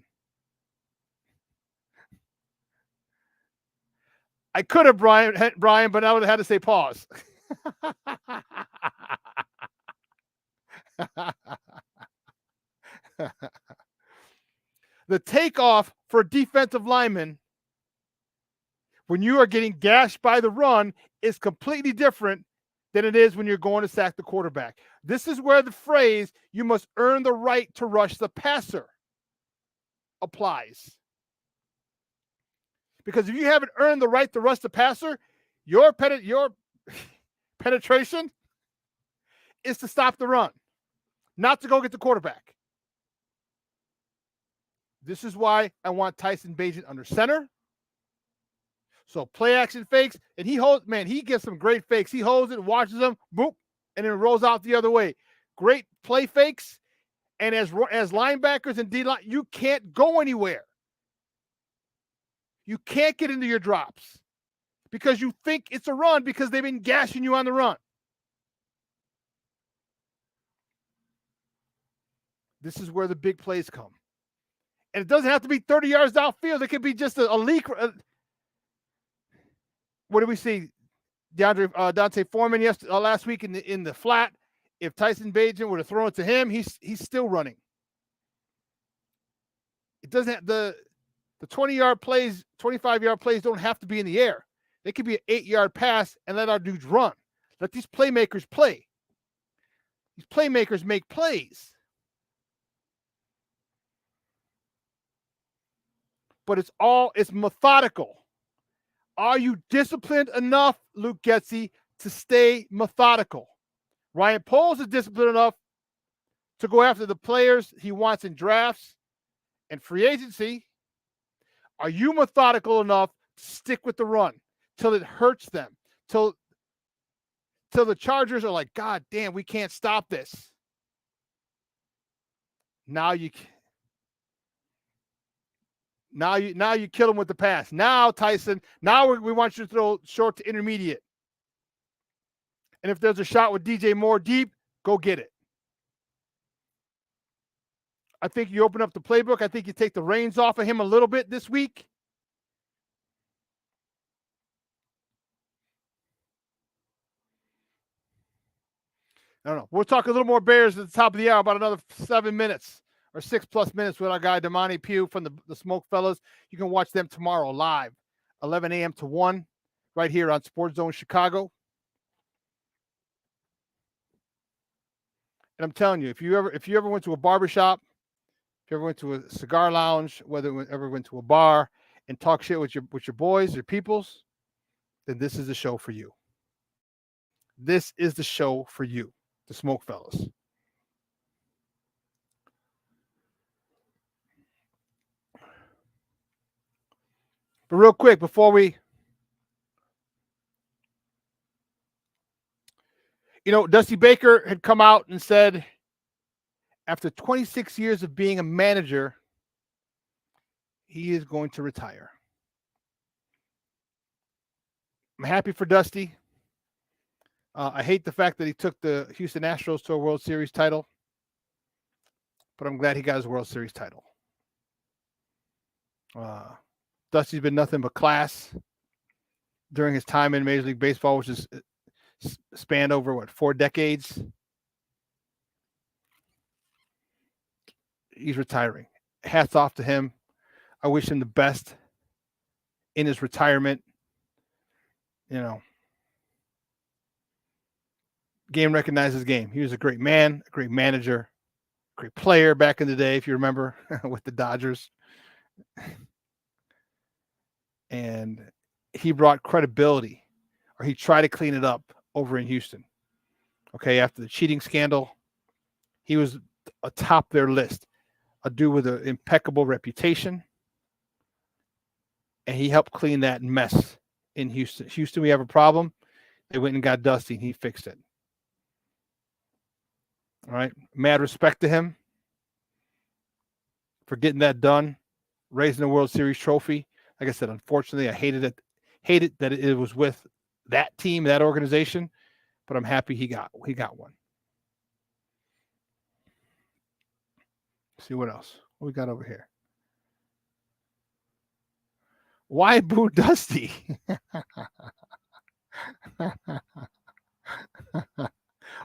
I could have, Brian, but I would have had to say pause. The takeoff for a defensive lineman when you are getting gashed by the run is completely different than it is when you're going to sack the quarterback. This is where the phrase, you must earn the right to rush the passer, applies. Because if you haven't earned the right to rush the passer, your penetration is to stop the run, not to go get the quarterback. This is why I want Tyson Bagent under center. So play action fakes, and he gets some great fakes. He holds it, watches them, boop, and then rolls out the other way. Great play fakes, and as linebackers and D-line, you can't go anywhere. You can't get into your drops because you think it's a run because they've been gashing you on the run. This is where the big plays come. And it doesn't have to be 30 yards downfield. It could be just a leak. What did we see? Dante Foreman last week in the flat. If Tyson Bagent would have thrown it to him, he's still running. It doesn't have the 20-yard plays, 25-yard plays don't have to be in the air. They could be an 8-yard pass and let our dudes run. Let these playmakers play. These playmakers make plays. But it's methodical. Are you disciplined enough, Luke Getsy, to stay methodical? Ryan Poles is disciplined enough to go after the players he wants in drafts and free agency. Are you methodical enough to stick with the run till it hurts them, till the Chargers are like, God damn, we can't stop this. Now you kill them with the pass. Now, Tyson, we want you to throw short to intermediate. And if there's a shot with DJ Moore deep, go get it. I think you open up the playbook. I think you take the reins off of him a little bit this week. I don't know. We'll talk a little more Bears at the top of the hour, about another 7 minutes or 6+ minutes with our guy Damani Pugh from the SmokeFellas. You can watch them tomorrow live, 11 a.m. to 1, right here on Sports Zone Chicago. And I'm telling you, if you ever went to a barbershop, if you ever went to a cigar lounge, whether you ever went to a bar and talk shit with your boys, your peoples, then this is the show for you. This is the show for you, the SmokeFellas. But real quick, before we, Dusty Baker had come out and said, after 26 years of being a manager, he is going to retire. I'm happy for Dusty. I hate the fact that he took the Houston Astros to a World Series title, but I'm glad he got his World Series title. Dusty's been nothing but class during his time in Major League Baseball, which is spanned over, 4 decades. He's retiring. Hats off to him. I wish him the best in his retirement. Game recognizes game. He was a great man, a great manager, great player back in the day, if you remember, with the Dodgers. And he brought credibility, or he tried to clean it up over in Houston. Okay, after the cheating scandal, he was atop their list, a dude with an impeccable reputation, and he helped clean that mess in Houston. Houston, we have a problem. They went and got Dusty, and he fixed it. All right, mad respect to him for getting that done. raising the World Series trophy. Like I said, unfortunately, I hated that it was with that team, that organization, but I'm happy he got one. Let's see what else we got over here. Why boo Dusty?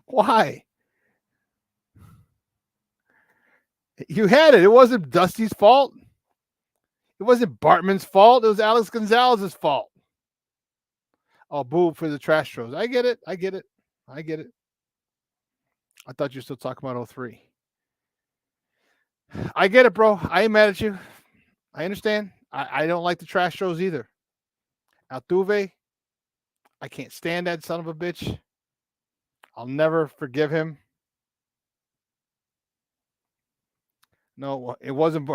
Why? You had it. It wasn't Dusty's fault. It wasn't Bartman's fault. It was Alex Gonzalez's fault. Oh, boo for the trash throws. I get it. I thought you were still talking about 03. I get it, bro. I ain't mad at you. I understand. I don't like the trash throws either. Altuve, I can't stand that son of a bitch. I'll never forgive him. No, it wasn't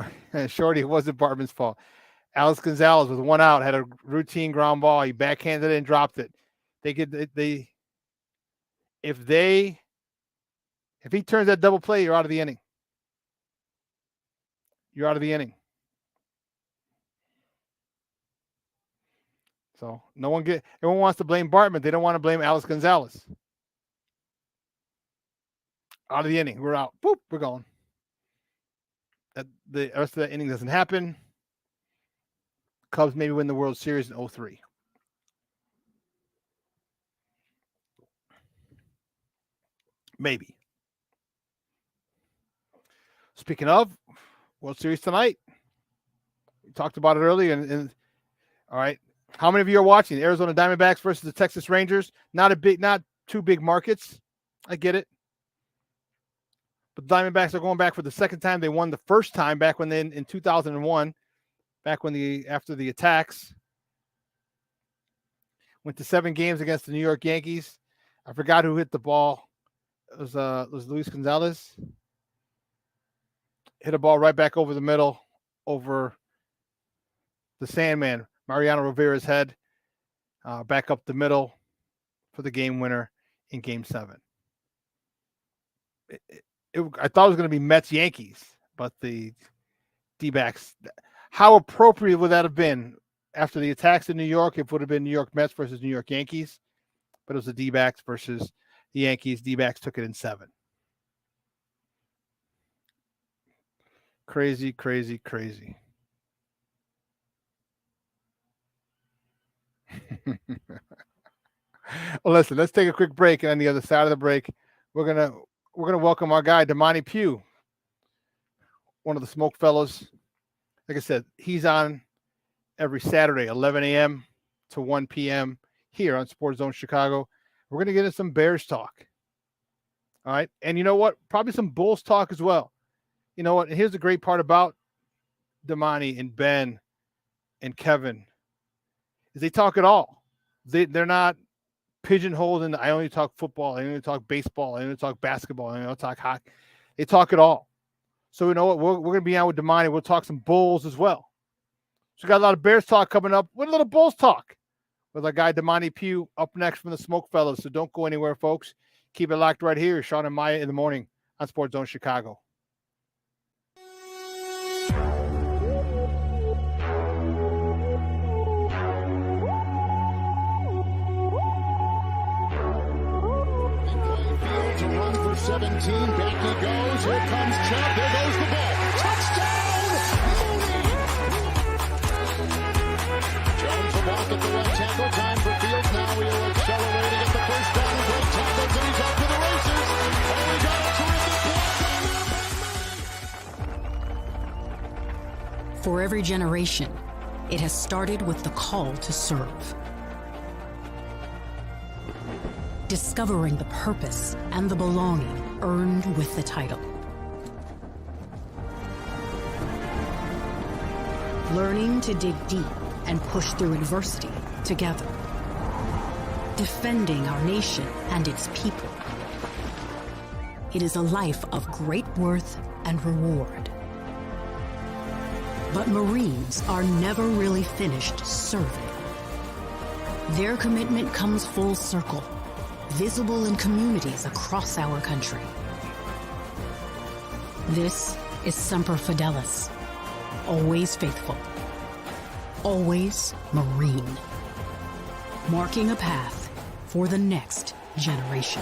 Shorty. It wasn't Bartman's fault. Alex Gonzalez with one out had a routine ground ball. He backhanded it and dropped it. If he turns that double play, you're out of the inning. You're out of the inning. So everyone wants to blame Bartman. They don't want to blame Alex Gonzalez. Out of the inning. We're out. Boop. We're going. The rest of that inning doesn't happen. Cubs maybe win the World Series in 03. Maybe. Speaking of World Series tonight, we talked about it earlier. And all right, how many of you are watching the Arizona Diamondbacks versus the Texas Rangers? Not two big markets. I get it. But the Diamondbacks are going back for the second time. They won the first time back when in 2001, back when after the attacks. Went to 7 games against the New York Yankees. I forgot who hit the ball. It was Luis Gonzalez. Hit a ball right back over the middle, over the Sandman, Mariano Rivera's head, back up the middle for the game winner in Game 7. I thought it was going to be Mets-Yankees, but the D-backs, how appropriate would that have been after the attacks in New York? It would have been New York Mets versus New York Yankees, but it was the D-backs versus the Yankees. D-backs took it in 7. Crazy, crazy, crazy. Well, listen, let's take a quick break, and on the other side of the break, we're gonna welcome our guy Damani Pugh, one of the SmokeFellas. Like I said, he's on every Saturday, 11 a.m. to 1 p.m. here on Sports Zone Chicago. We're gonna get into some Bears talk. All right, and you know what? Probably some Bulls talk as well. You know what? And here's the great part about Damani and Ben and Kevin is they talk it all. They're not pigeonholed in I only talk football, I only talk baseball, I only talk basketball, I only talk hockey. They talk it all. So you know what? We're going to be on with Damani. We'll talk some Bulls as well. So we got a lot of Bears talk coming up. What a little Bulls talk with our guy Damani Pugh up next from the SmokeFellas. So don't go anywhere, folks. Keep it locked right here. Shawn and Maya in the morning on Sports Zone Chicago. To run for 17, back he goes, here comes Chubb, there goes the ball, touchdown, Mooney! Jones will walk at the left tackle, time for Fields, now he'll accelerate to get the first down, great tackles, and he's off to the races, and we got a terrific block. For every generation, it has started with the call to serve. Discovering the purpose and the belonging earned with the title. Learning to dig deep and push through adversity together. Defending our nation and its people. It is a life of great worth and reward. But Marines are never really finished serving. Their commitment comes full circle, visible in communities across our country. This is Semper Fidelis, always faithful, always Marine, marking a path for the next generation.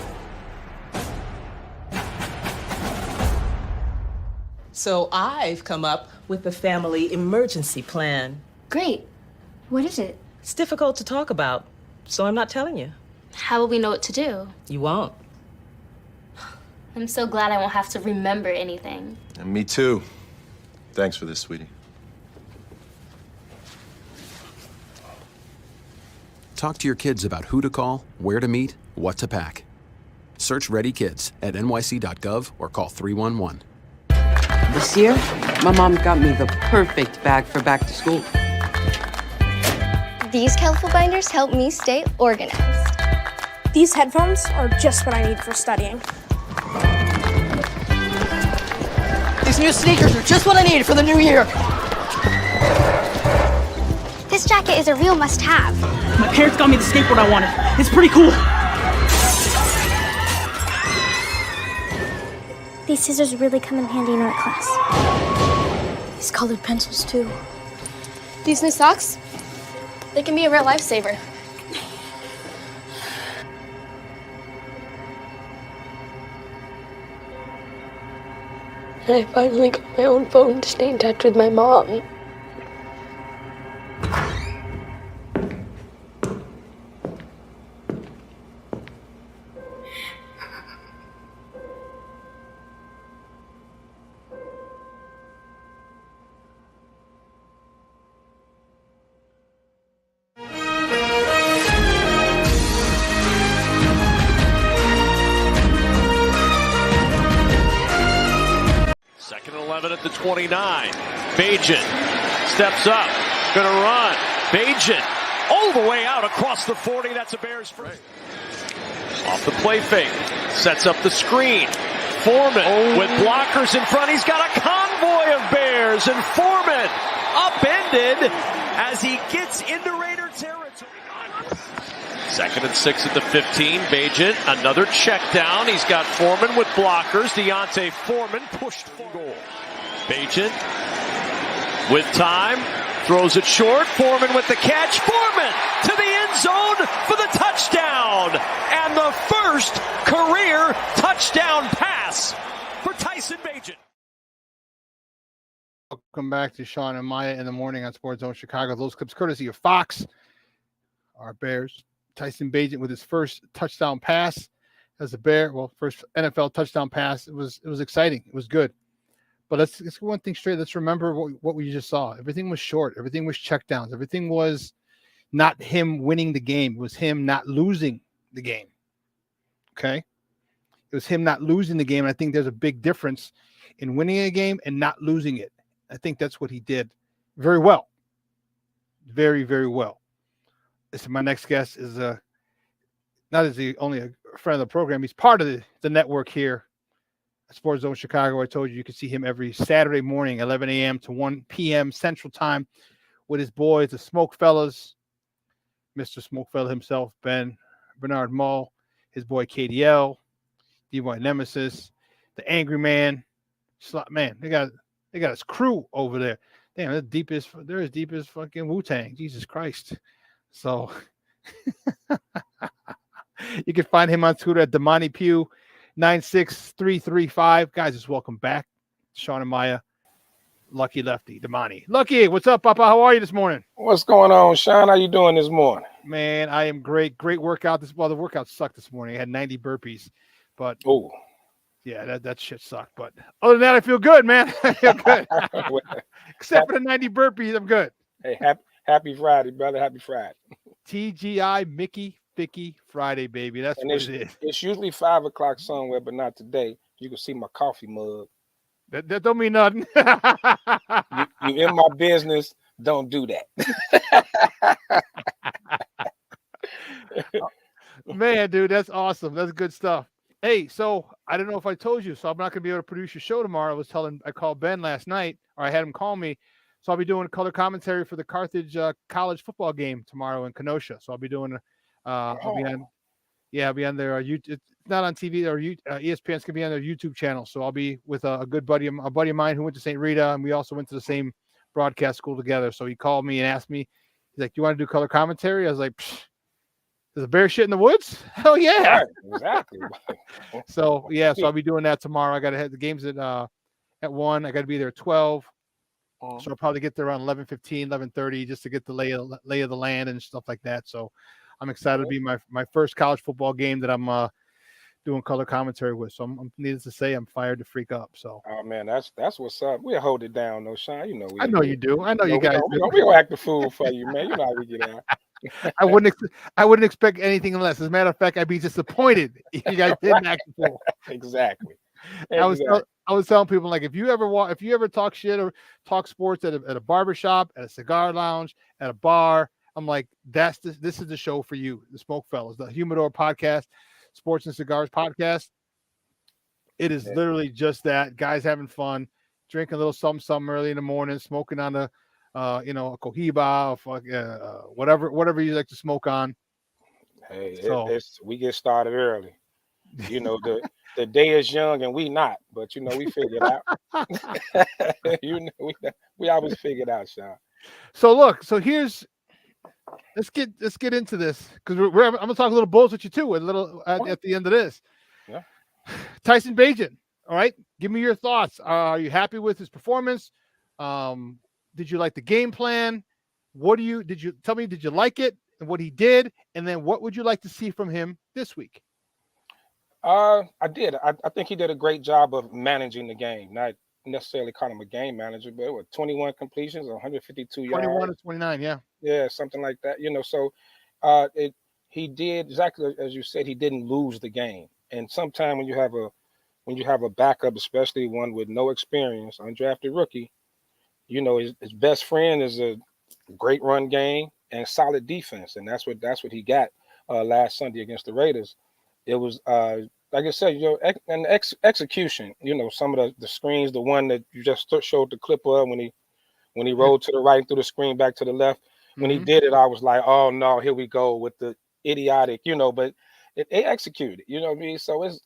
So I've come up with the family emergency plan. Great. What is it? It's difficult to talk about, so I'm not telling you. How will we know what to do? You won't. I'm so glad I won't have to remember anything. And me too. Thanks for this, sweetie. Talk to your kids about who to call, where to meet, what to pack. Search Ready Kids at nyc.gov or call 311. This year, my mom got me the perfect bag for back to school. These colorful binders help me stay organized. These headphones are just what I need for studying. These new sneakers are just what I need for the new year. This jacket is a real must-have. My parents got me the skateboard I wanted. It's pretty cool. These scissors really come in handy in art class. These colored pencils, too. These new socks, they can be a real lifesaver. I finally got my own phone to stay in touch with my mom. At the 29. Bajan steps up, gonna run. Bajan all the way out across the 40. That's a Bears first. Off the play fake, sets up the screen. Foreman with blockers in front. He's got a convoy of Bears, and Foreman upended as he gets into Raider territory. 2nd and 6 at the 15. Bajan, another check down. He's got Foreman with blockers. Deontay Foreman pushed for goal. Bajan with time, throws it short. Foreman with the catch. Foreman to the end zone for the touchdown. And the first career touchdown pass for Tyson Bajan. Welcome back to Shawn and Maya in the morning on Sports Zone Chicago. Those clips courtesy of Fox. Our Bears. Tyson Bajan with his first touchdown pass as a Bear. Well, first NFL touchdown pass. It was exciting. It was good. But let's get one thing straight. Let's remember what we just saw. Everything was short. Everything was checkdowns. Everything was not him winning the game. It was him not losing the game. Okay? It was him not losing the game. And I think there's a big difference in winning a game and not losing it. I think that's what he did very well. Very, very well. Listen, my next guest is not as the only a friend of the program. He's part of the network here. Sports Zone Chicago. I told you can see him every Saturday morning, 11 a.m. to 1 p.m. Central Time with his boys, the SmokeFellas, Mr. SmokeFella himself, Bernard Mull, his boy KDL, D-Boy Nemesis, the Angry Man. Man, they got his crew over there. Damn, they're as deep as fucking Wu-Tang. Jesus Christ. So you can find him on Twitter at Damani Pugh 96335. Guys, just welcome back. Shawn and Maya, Lucky Lefty, Damani. Lucky, what's up, Papa? How are you this morning? What's going on, Shawn? How you doing this morning? Man, I am great. Great workout. The workout sucked this morning. I had 90 burpees, but yeah, that shit sucked. But other than that, I feel good, man. I feel good. Except for the 90 burpees, I'm good. Hey, happy Friday, brother. Happy Friday. TGI Mickey Ficky Friday, baby. That's what it is. It's usually 5 o'clock somewhere, but not today. You can see my coffee mug. That don't mean nothing. you in my business, don't do that. Man, dude, that's awesome. That's good stuff. Hey, so I don't know if I told you, so I'm not going to be able to produce your show tomorrow. I called Ben last night, or I had him call me. So I'll be doing color commentary for the Carthage college football game tomorrow in Kenosha. So I'll be doing I'll be on their YouTube. It's not on TV or ESPN's gonna be on their YouTube channel. So I'll be with a buddy of mine who went to St. Rita, and we also went to the same broadcast school together. So he called me and asked me, he's like, "You want to do color commentary?" I was like, "There's a bear shit in the woods? Hell yeah!" Right, exactly. So yeah, so I'll be doing that tomorrow. I got to head the games at 1. I got to be there at 12. So I'll probably get there around 11:15, 11:30, just to get the lay of the land and stuff like that. So I'm excited to be my first college football game that I'm doing color commentary with. So I'm needless to say, I'm fired to freak up. So Oh man, that's what's up. We'll hold it down, though, Sean. You know I know you do. I know you we guys. gonna act the fool for you, man. You know how we get out. I wouldn't expect anything less. As a matter of fact, I'd be disappointed if you guys didn't act the fool. Exactly. I was telling people, like, if you ever talk shit or talk sports at a barbershop, at a cigar lounge, at a bar, I'm like, this is the show for you, the SmokeFellas, the Humidor podcast, Sports and Cigars podcast. It is literally just that. Guys having fun, drinking a little something early in the morning, smoking on a a Cohiba, or whatever you like to smoke on. Hey, So we get started early. You know, the day is young and we not, but we figure it out. We always figure it out, Sean. So look, let's get into this, because I'm gonna talk a little bulls with you too, at the end of this. Yeah. Tyson Bagent, all right. Give me your thoughts. Are you happy with his performance? Did you like the game plan? Did you like it and what he did? And then what would you like to see from him this week? I did. I think he did a great job of managing the game. Not necessarily call him a game manager, but 21 completions, 152 yards. 21 to 29, yeah. Yeah, something like that. So he did exactly as you said. He didn't lose the game. And sometimes when you have a backup, especially one with no experience, undrafted rookie, his best friend is a great run game and solid defense, and that's what he got last Sunday against the Raiders. It was like I said, and execution. Some of the screens, the one that you just showed the clip of when he rolled to the right and threw the screen back to the left. When he did it, I was like, oh no, here we go with the idiotic, but it executed. You know what I mean? So it's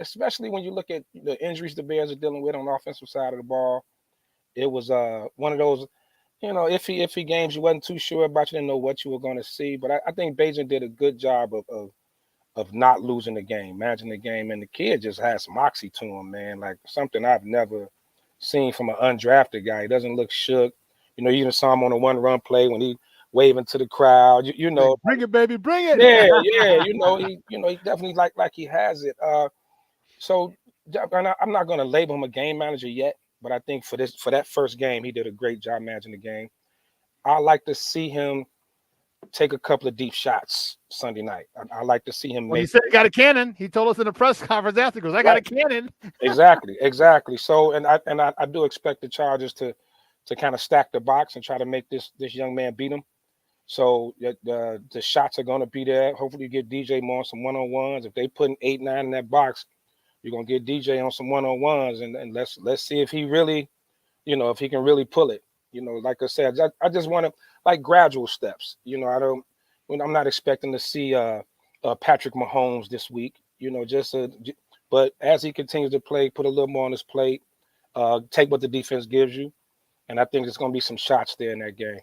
especially when you look at the injuries the Bears are dealing with on the offensive side of the ball. It was one of those, iffy games you wasn't too sure about. You didn't know what you were going to see. But I think Bagent did a good job of not losing the game, managing the game. And the kid just has some moxie to him, man, like something I've never seen from an undrafted guy. He doesn't look shook. You even saw him on a one-run play when he waving to the crowd. Bring it, baby, bring it. Yeah. He definitely like he has it. So I'm not going to label him a game manager yet. But I think for that first game, he did a great job managing the game. I like to see him take a couple of deep shots Sunday night. I like to see him. He said he got a cannon. He told us in a press conference after, goes, I got a cannon. Exactly. So, and I do expect the Chargers to kind of stack the box and try to make this young man beat him. So the shots are going to be there. Hopefully, you get DJ more on some one-on-ones. If they putting 8-9 in that box, you're gonna get DJ on some one-on-ones, and let's see if he really, if he can really pull it. Like I said, I just want to like gradual steps. I'm not expecting to see Patrick Mahomes this week. But as he continues to play, put a little more on his plate, take what the defense gives you, and I think there's gonna be some shots there in that game.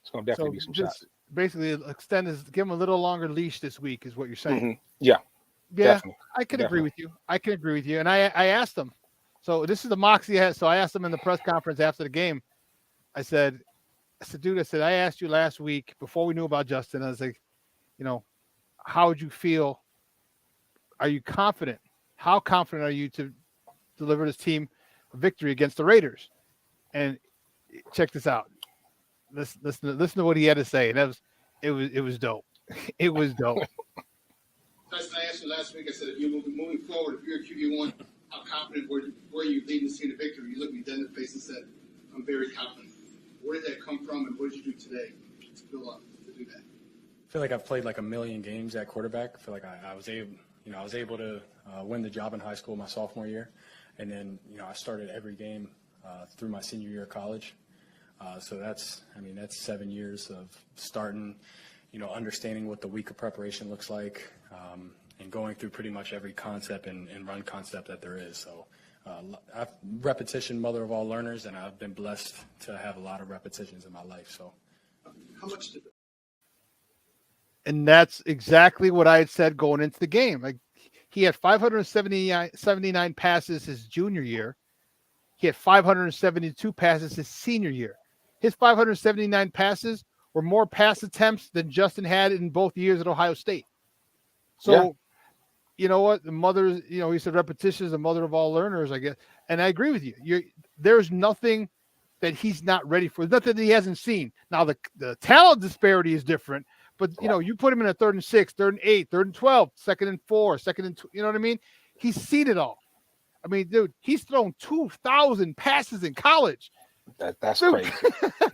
It's gonna definitely be some shots. Basically, give him a little longer leash this week, is what you're saying. Mm-hmm. Yeah. Yeah, definitely. I can agree with you. And I asked him. So this is the moxie he has. So I asked him in the press conference after the game. I said, dude, I asked you last week before we knew about Justin. I was like, how would you feel? Are you confident? How confident are you to deliver this team a victory against the Raiders? And check this out. Listen to what he had to say. And it was dope. It was dope. Tyson, I asked you last week, I said, if you're moving forward, if you're a QB1, how confident were you leading this team to victory? You looked me dead in the face and said, I'm very confident. Where did that come from, and what did you do today to build up to do that? I feel like I've played like a million games at quarterback. I feel like I was able to win the job in high school my sophomore year. And then, I started every game through my senior year of college. So that's 7 years of starting, understanding what the week of preparation looks like, and going through pretty much every concept and run concept that there is. So repetition, mother of all learners, and I've been blessed to have a lot of repetitions in my life. So, How much did And that's exactly what I had said going into the game. Like, he had 579 passes his junior year. He had 572 passes his senior year. His 579 passes were more pass attempts than Justin had in both years at Ohio State. So, you know what? The mother, he said repetition is the mother of all learners, I guess. And I agree with you. There's nothing that he's not ready for. There's nothing that he hasn't seen. Now, the talent disparity is different. But, you put him in a 3rd and 6, 3rd and 8, 3rd and 12, 2nd and 4, 2nd and 2, you know what I mean? He's seen it all. I mean, dude, he's thrown 2,000 passes in college. That's Dude, crazy.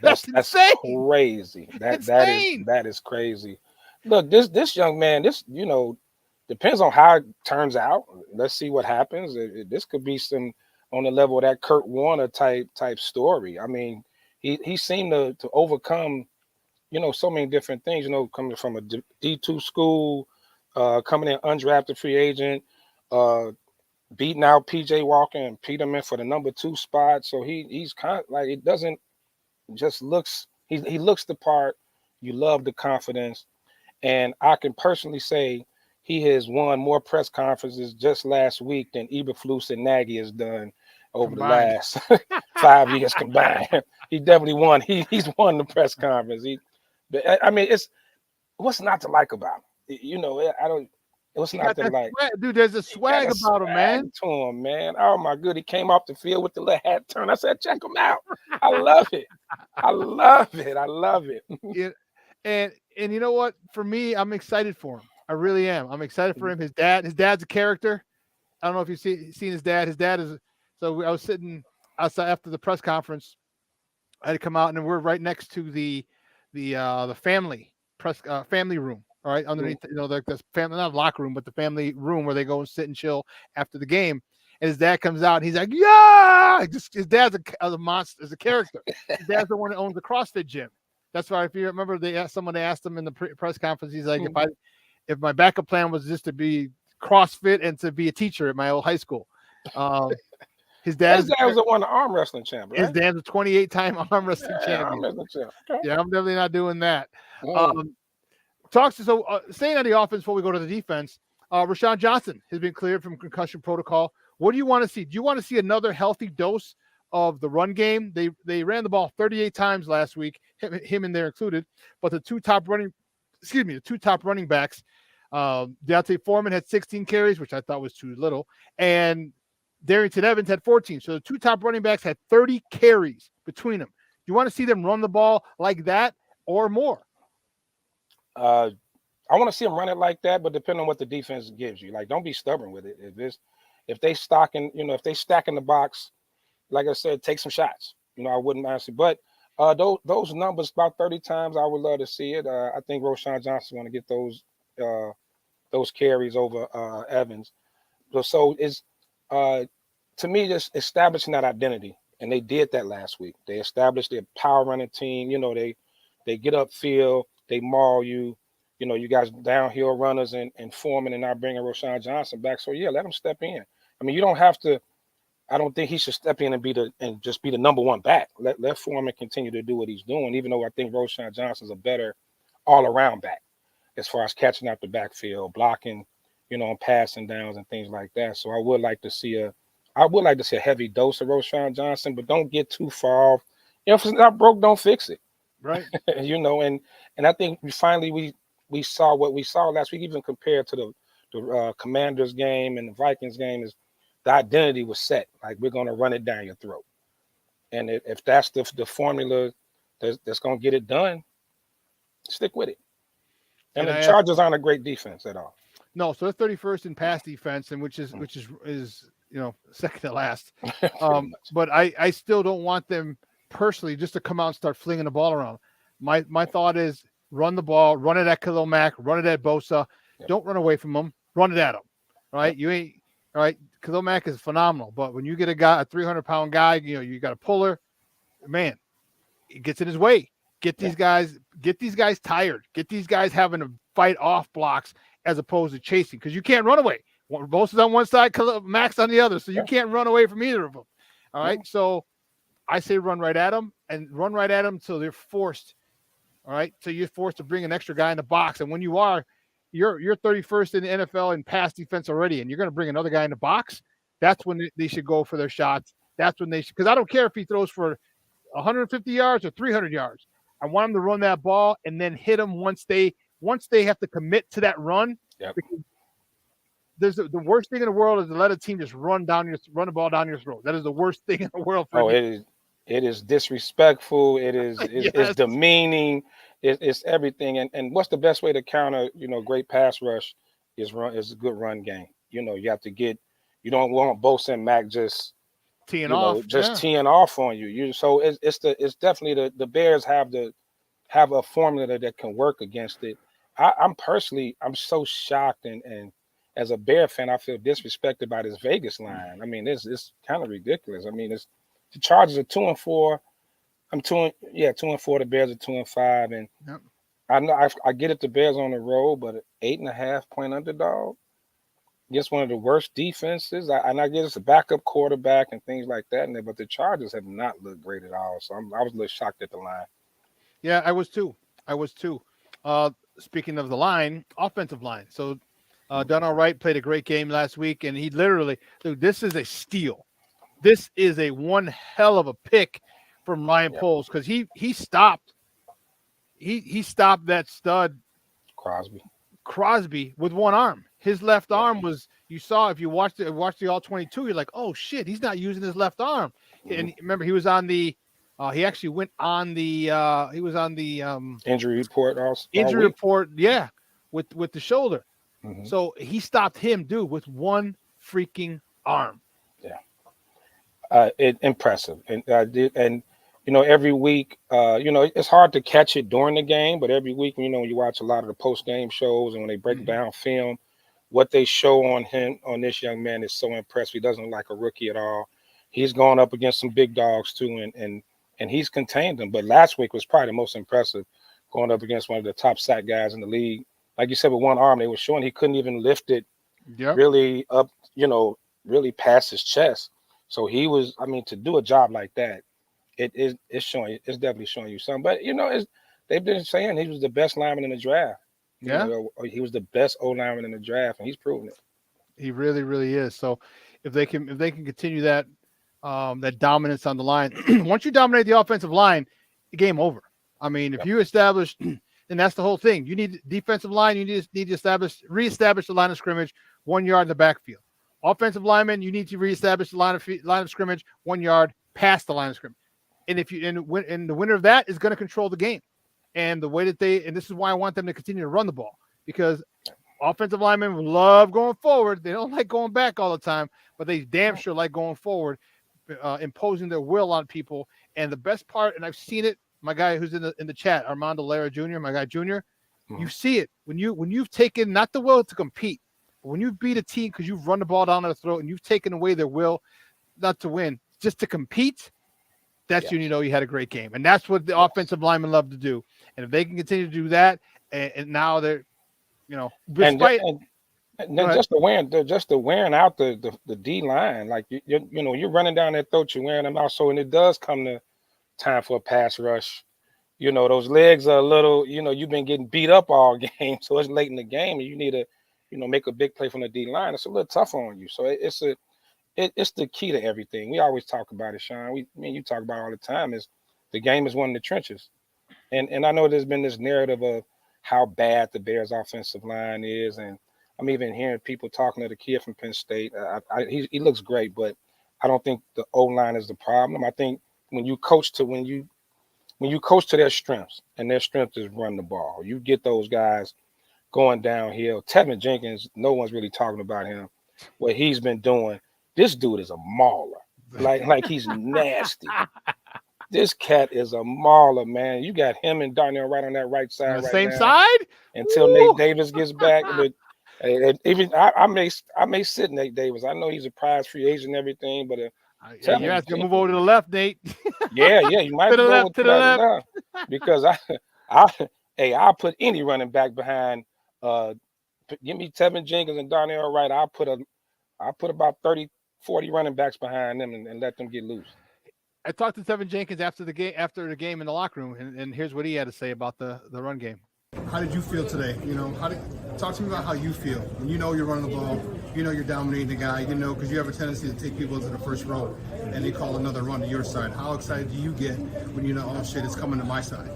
that's insane. Crazy. Insane. That is crazy. Look, this young man, depends on how it turns out. Let's see what happens. This could be some on the level of that Kurt Warner type story. I mean, he seemed to overcome, so many different things. Coming from a D2 school, coming in undrafted free agent, beating out PJ Walker and Peterman for the number 2 spot. So he's kind of like, it doesn't just looks, he looks the part. You love the confidence. And I can personally say he has won more press conferences just last week than Eberflus and Nagy has done over Combined. the last 5 years combined. He definitely won. He's won the press conference. I mean, what's not to like about him? I don't. What's not to like? Swag. Dude, there's a swag about him, man. To him, man. Oh my good, he came off the field with the little hat turn. I said, check him out. I love it. I love it. Yeah, and you know what? For me, I'm excited for him. I really am. I'm excited for him. His dad's a character. I don't know if you've seen his dad. His dad is. So I was sitting outside after the press conference. I had to come out, and we're right next to the family room. All right, underneath, the family, not locker room, but the family room where they go and sit and chill after the game. And his dad comes out, and he's like, "Yeah!" His dad's a monster, as a character. His dad's the one that owns the CrossFit gym. That's why, if you remember, someone asked him in the press conference. He's like, "If my backup plan was just to be CrossFit and to be a teacher at my old high school." His dad was the one arm wrestling champ, right? His dad's a 28-time arm wrestling champion. Arm wrestling champ. Okay. Yeah, I'm definitely not doing that. Staying on the offense before we go to the defense, Rashawn Johnson has been cleared from concussion protocol. What do you want to see? Do you want to see another healthy dose of the run game? They ran the ball 38 times last week, him in there included, but the two top running backs, Deontay Foreman had 16 carries, which I thought was too little, and Darrington Evans had 14. So the two top running backs had 30 carries between them. You want to see them run the ball like that or more? I want to see them run it like that, but depending on what the defense gives you. Like, don't be stubborn with it. If they stacking the box, like I said, take some shots. I wouldn't honestly. But those numbers, about 30 times, I would love to see it. I think Rashawn Johnson want to get those carries over Evans. So it's to me, just establishing that identity, and they did that last week. They established their power running team. They get upfield, they maul you. You guys downhill runners and Foreman, and now bringing Rashawn Johnson back. So yeah, let him step in. I mean, you don't have to. I don't think he should step in and just be the number one back. Let Foreman continue to do what he's doing, even though I think Rashawn Johnson's a better all-around back as far as catching out the backfield, blocking, on passing downs and things like that. So I would like to see a heavy dose of Rashawn Johnson, but don't get too far off. If it's not broke, don't fix it. Right. And I think we saw what we saw last week, even compared to the Commanders game and the Vikings game, is the identity was set. Like, we're going to run it down your throat. And if that's the formula that's going to get it done, stick with it. And the Chargers aren't a great defense at all. No, so they're 31st in pass defense, and which is second to last. But I still don't want them personally just to come out and start flinging the ball around. My thought is run the ball, run it at Khalil Mack, run it at Bosa. Yep. Don't run away from them. Run it at them. Right? Yep. All right. Khalil Mack is phenomenal, but when you get a 300-pound guy, you got a puller, man, it gets in his way. Get these guys tired. Get these guys having to fight off blocks as opposed to chasing, because you can't run away. Bosa's on one side, Max on the other, so you can't run away from either of them. All right, so I say run right at them and run right at them until they're forced. All right, so you're forced to bring an extra guy in the box, and when you are, you're 31st in the NFL in pass defense already, and you're going to bring another guy in the box. That's when they should go for their shots. That's when they should, because I don't care if he throws for 150 yards or 300 yards. I want him to run that ball and then hit them once they have to commit to that run. Yep. There's the worst thing in the world is to let a team just run the ball down your throat. That is the worst thing in the world. It is disrespectful. It's demeaning. It's everything. And what's the best way to counter, great pass rush is a good run game. You have to you don't want Bosa and Mac just teeing off on you. So it's definitely the Bears have a formula that can work against it. I'm so shocked and as a Bear fan, I feel disrespected by this Vegas line. I mean, it's kind of ridiculous. I mean, the Chargers are 2-4. 2-4. The Bears are 2-5, and yep. I know I get it. The Bears on the road, but an 8.5-point underdog against one of the worst defenses. I get it's a backup quarterback and things like that, but the Chargers have not looked great at all. So I was a little shocked at the line. Yeah, I was too. Speaking of the line, offensive line. So Donald Wright played a great game last week, and he literally, dude, this is a steal. This is a one hell of a pick from Ryan Poles because he stopped that stud Crosby with one arm. His left arm was, you saw if you watched the all 22, you're like, oh shit, he's not using his left arm. And remember, he was on the he actually went on the he was on the injury report also. Injury report, yeah, with the shoulder. Mm-hmm. So he stopped him, dude, with one freaking arm. Yeah, impressive, and every week, it's hard to catch it during the game, but every week, when you watch a lot of the post game shows and when they break down film, what they show on this young man is so impressive. He doesn't look like a rookie at all. He's gone up against some big dogs too, and he's contained them. But last week was probably the most impressive, going up against one of the top sack guys in the league. Like you said, with one arm, they were showing he couldn't even lift it really up, really past his chest. So he was, to do a job like that, it's definitely showing you something. But they've been saying he was the best lineman in the draft. He was the best O lineman in the draft, and he's proven it. He really, really is. So if they can continue that that dominance on the line, once you dominate the offensive line, the game over. If you establish. And that's the whole thing. You need defensive line. You need to reestablish the line of scrimmage 1 yard in the backfield. Offensive lineman, you need to reestablish the line of scrimmage 1 yard past the line of scrimmage. And the winner of that is going to control the game. And the way that and this is why I want them to continue to run the ball, because offensive linemen love going forward. They don't like going back all the time, but they damn sure like going forward, imposing their will on people. And the best part, and I've seen it. My guy who's in the chat, Armando Lara Jr., my guy Junior, you see it when you've taken not the will to compete, but when you beat a team because you've run the ball down their throat and you've taken away their will not to win, just to compete. That's when you had a great game, and that's what the offensive linemen love to do. And if they can continue to do that, and now they're, despite just the wearing out the D line, like you're running down that throat, you're wearing them out. So when it does come to time for a pass rush, those legs are a little, you've been getting beat up all game, so it's late in the game and you need to make a big play from the D line. It's a little tough on you. So it's the key to everything. We always talk about it, Shawn. You talk about it all the time, is the game is won in the trenches. And I know there's been this narrative of how bad the Bears offensive line is, and I'm even hearing people talking to the kid from Penn State. He looks great, but I don't think the O-line is the problem. I think when you coach to their strengths, and their strength is run the ball, you get those guys going downhill. Tevin Jenkins, no one's really talking about him. What he's been doing, this dude is a mauler. Like he's nasty. This cat is a mauler, man. You got him and Darnell right on that right side, right same now, side until Nate Davis gets back. But even I may sit Nate Davis. I know he's a prize free agent and everything, but you have to move over to the left, Nate. yeah, you might to the left, because I'll put any running back behind give me Tevin Jenkins and Darnell Wright. I'll put about 30, 40 running backs behind them and let them get loose. I talked to Tevin Jenkins after the game in the locker room, and here's what he had to say about the run game. How did you feel today? Talk to me about how you feel. When you know you're running the ball, you know you're dominating the guy, because you have a tendency to take people into the first row, and they call another run to your side. How excited do you get when you know, oh shit, it's coming to my side?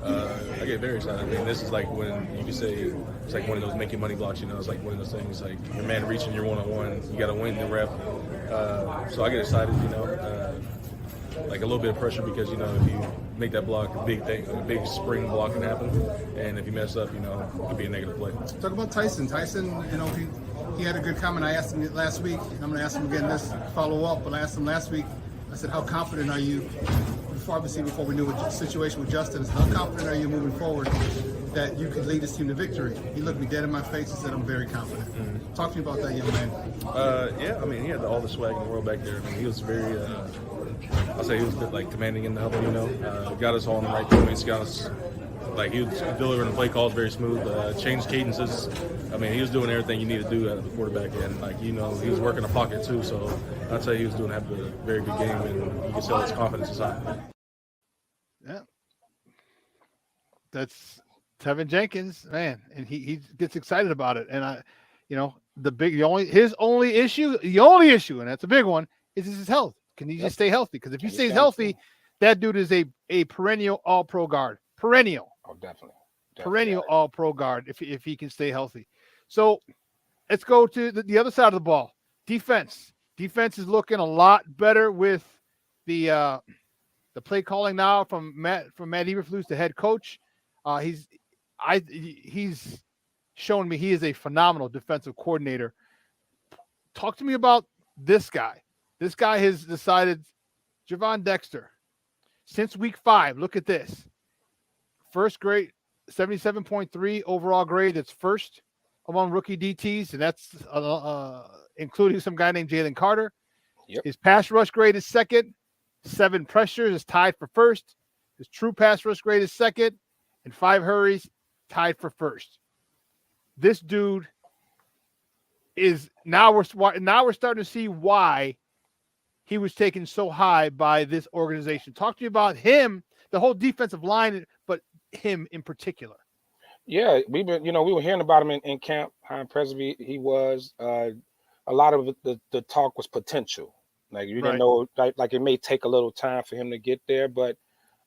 I get very excited. I mean, this is like when you can say it's like one of those making money blocks. It's like one of those things. Like your man reaching your one-on-one, you got to win the rep. So I get excited. Like a little bit of pressure because if you make that block, a big spring block can happen, and if you mess up, it could be a negative play. Talk about Tyson. Tyson, he had a good comment. I asked him last week, and I'm going to ask him again this follow-up. But I asked him last week. I said, how confident are you? Before we knew the situation with Justin, how confident are you moving forward that you could lead this team to victory? He looked me dead in my face and said, I'm very confident. Mm-hmm. Talk to me about that young man. Yeah, I mean, he had all the swag in the world back there. I mean, he was very, I'll say he was a bit like commanding in the huddle, got us all in the right points, got us, like he was delivering the play calls very smooth, changed cadences. I mean, he was doing everything you need to do out of the quarterback, and he was working the pocket too, so I'd say he was having a very good game, and you can tell his confidence is high. Yeah. That's Tevin Jenkins, man, and he gets excited about it. And his only issue, and that's a big one, is his health. Can he just stay healthy? Because if he stays healthy, that dude is a perennial All-Pro guard. Perennial. Oh, definitely. Perennial All-Pro guard if he can stay healthy. So let's go to the other side of the ball. Defense. Defense is looking a lot better with the play calling now from Matt Eberflus, the head coach. He's shown me he is a phenomenal defensive coordinator. Talk to me about this guy. This guy has decided, Javon Dexter, since week 5, look at this. First grade, 77.3 overall grade. That's first among rookie DTs, and that's including some guy named Jalen Carter. Yep. His pass rush grade is second. 7 pressures is tied for first. His true pass rush grade is second, and 5 hurries tied for first. This dude is now we're starting to see why he was taken so high by this organization. Talk to me about him, the whole defensive line, but him in particular. Yeah, we were hearing about him in camp, how impressive he was. A lot of the talk was potential. Like you didn't know, like it may take a little time for him to get there. But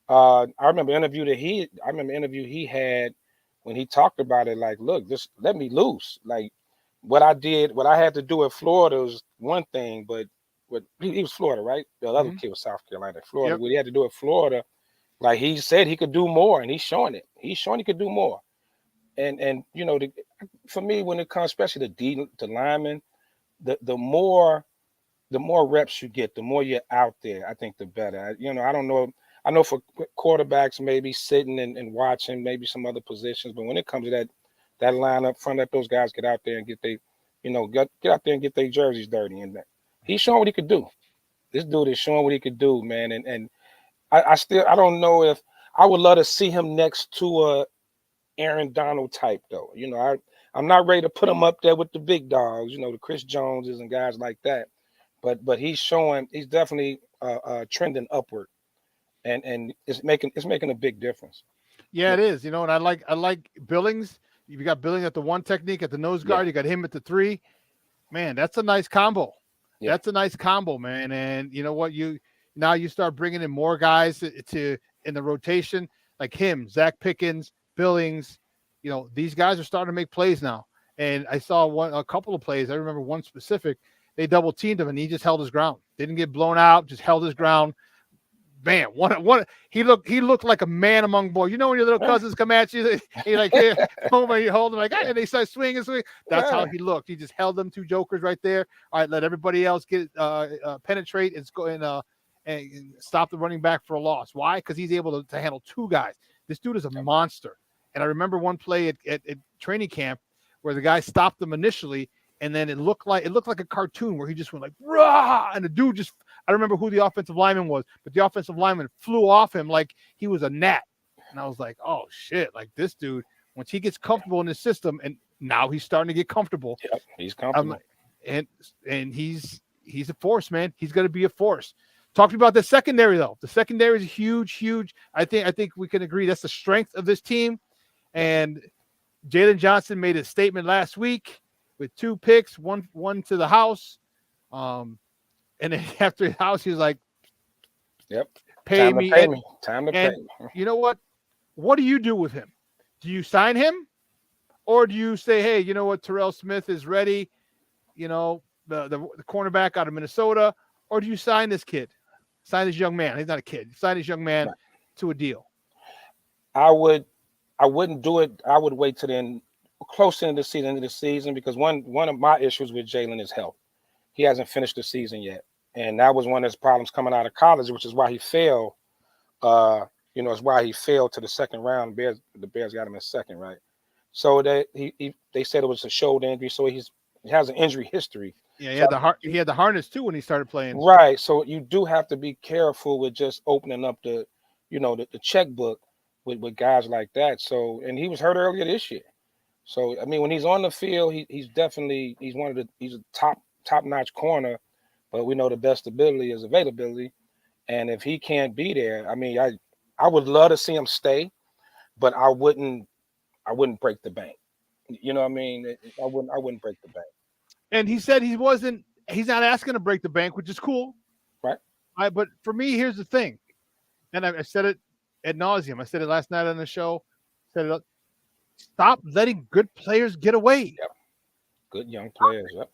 I remember an interview he had when he talked about it. Like, look, just let me loose. Like what I had to do at Florida was one thing, but he was Florida, right? The other kid was South Carolina. Florida, what he had to do at Florida, like he said he could do more, and he's showing it. He's showing he could do more. And for me, when it comes, especially the linemen, the more reps you get, the more you're out there, I think the better. I don't know. I know for quarterbacks, maybe sitting and watching, maybe some other positions, but when it comes to that line up front, let those guys get out there and get get out there and get their jerseys dirty. And he's showing what he could do. This dude is showing what he could do, man. And I don't know if I would love to see him next to a Aaron Donald type, though. I'm not ready to put him up there with the big dogs, the Chris Joneses and guys like that. But he's definitely trending upward, and it's making a big difference. Yeah, it is. And I like Billings. You got Billings at the 1 technique at the nose guard. You got him at the 3. Man, that's a nice combo. Yeah. That's a nice combo, man. And you know what? You start bringing in more guys to in the rotation, like him, Zach Pickens, Billings. These guys are starting to make plays now. And I saw a couple of plays. I remember one specific. They double teamed him, and he just held his ground. Didn't get blown out. Just held his ground. Man, he looked like a man among boys. When your little cousins come at you, you're like, here, you hold them like, and they start swinging. That's how he looked. He just held them 2 jokers right there. All right, let everybody else get penetrate and go and stop the running back for a loss. Why? Because he's able to handle 2 guys. This dude is a monster. And I remember one play at training camp where the guy stopped him initially, and then it looked like a cartoon where he just went like, rah! And the dude just, I remember who the offensive lineman was, but the offensive lineman flew off him like he was a gnat. And I was like, oh shit, like this dude, once he gets comfortable in the system, and now he's starting to get comfortable. Yep, he's comfortable. And he's a force, man. He's going to be a force. Talk to me about the secondary, though. The secondary is huge. I think we can agree that's the strength of this team. And Jalen Johnson made a statement last week with 2 picks, one to the house. And then after the house, he was like, "Yep, pay me. Time to pay me." You know what? What do you do with him? Do you sign him, or do you say, hey, you know what, Terrell Smith is ready? You know, the cornerback out of Minnesota, or do you sign this kid? Sign this young man. He's not a kid. Sign this young man to a deal. I wouldn't do it. I would wait till then, close into the season, because one of my issues with Jalen is health. He hasn't finished the season yet, and that was one of his problems coming out of college, which is why he failed. It's why he failed to the second round. The Bears got him in second, right? So they said it was a shoulder injury, so he has an injury history. Yeah, he had the harness too when he started playing. Right. So you do have to be careful with just opening up the checkbook with guys like that. So, and he was hurt earlier this year. So I mean, when he's on the field, he's a top-notch corner, but we know the best ability is availability. And if he can't be there, I mean, I would love to see him stay, but I wouldn't break the bank. You know what I mean? I wouldn't break the bank. And he said he's not asking to break the bank, which is cool. Right. But for me, here's the thing. And I said it ad nauseum. I said it last night on the show. Stop letting good players get away. Yep. Good young players. Yep.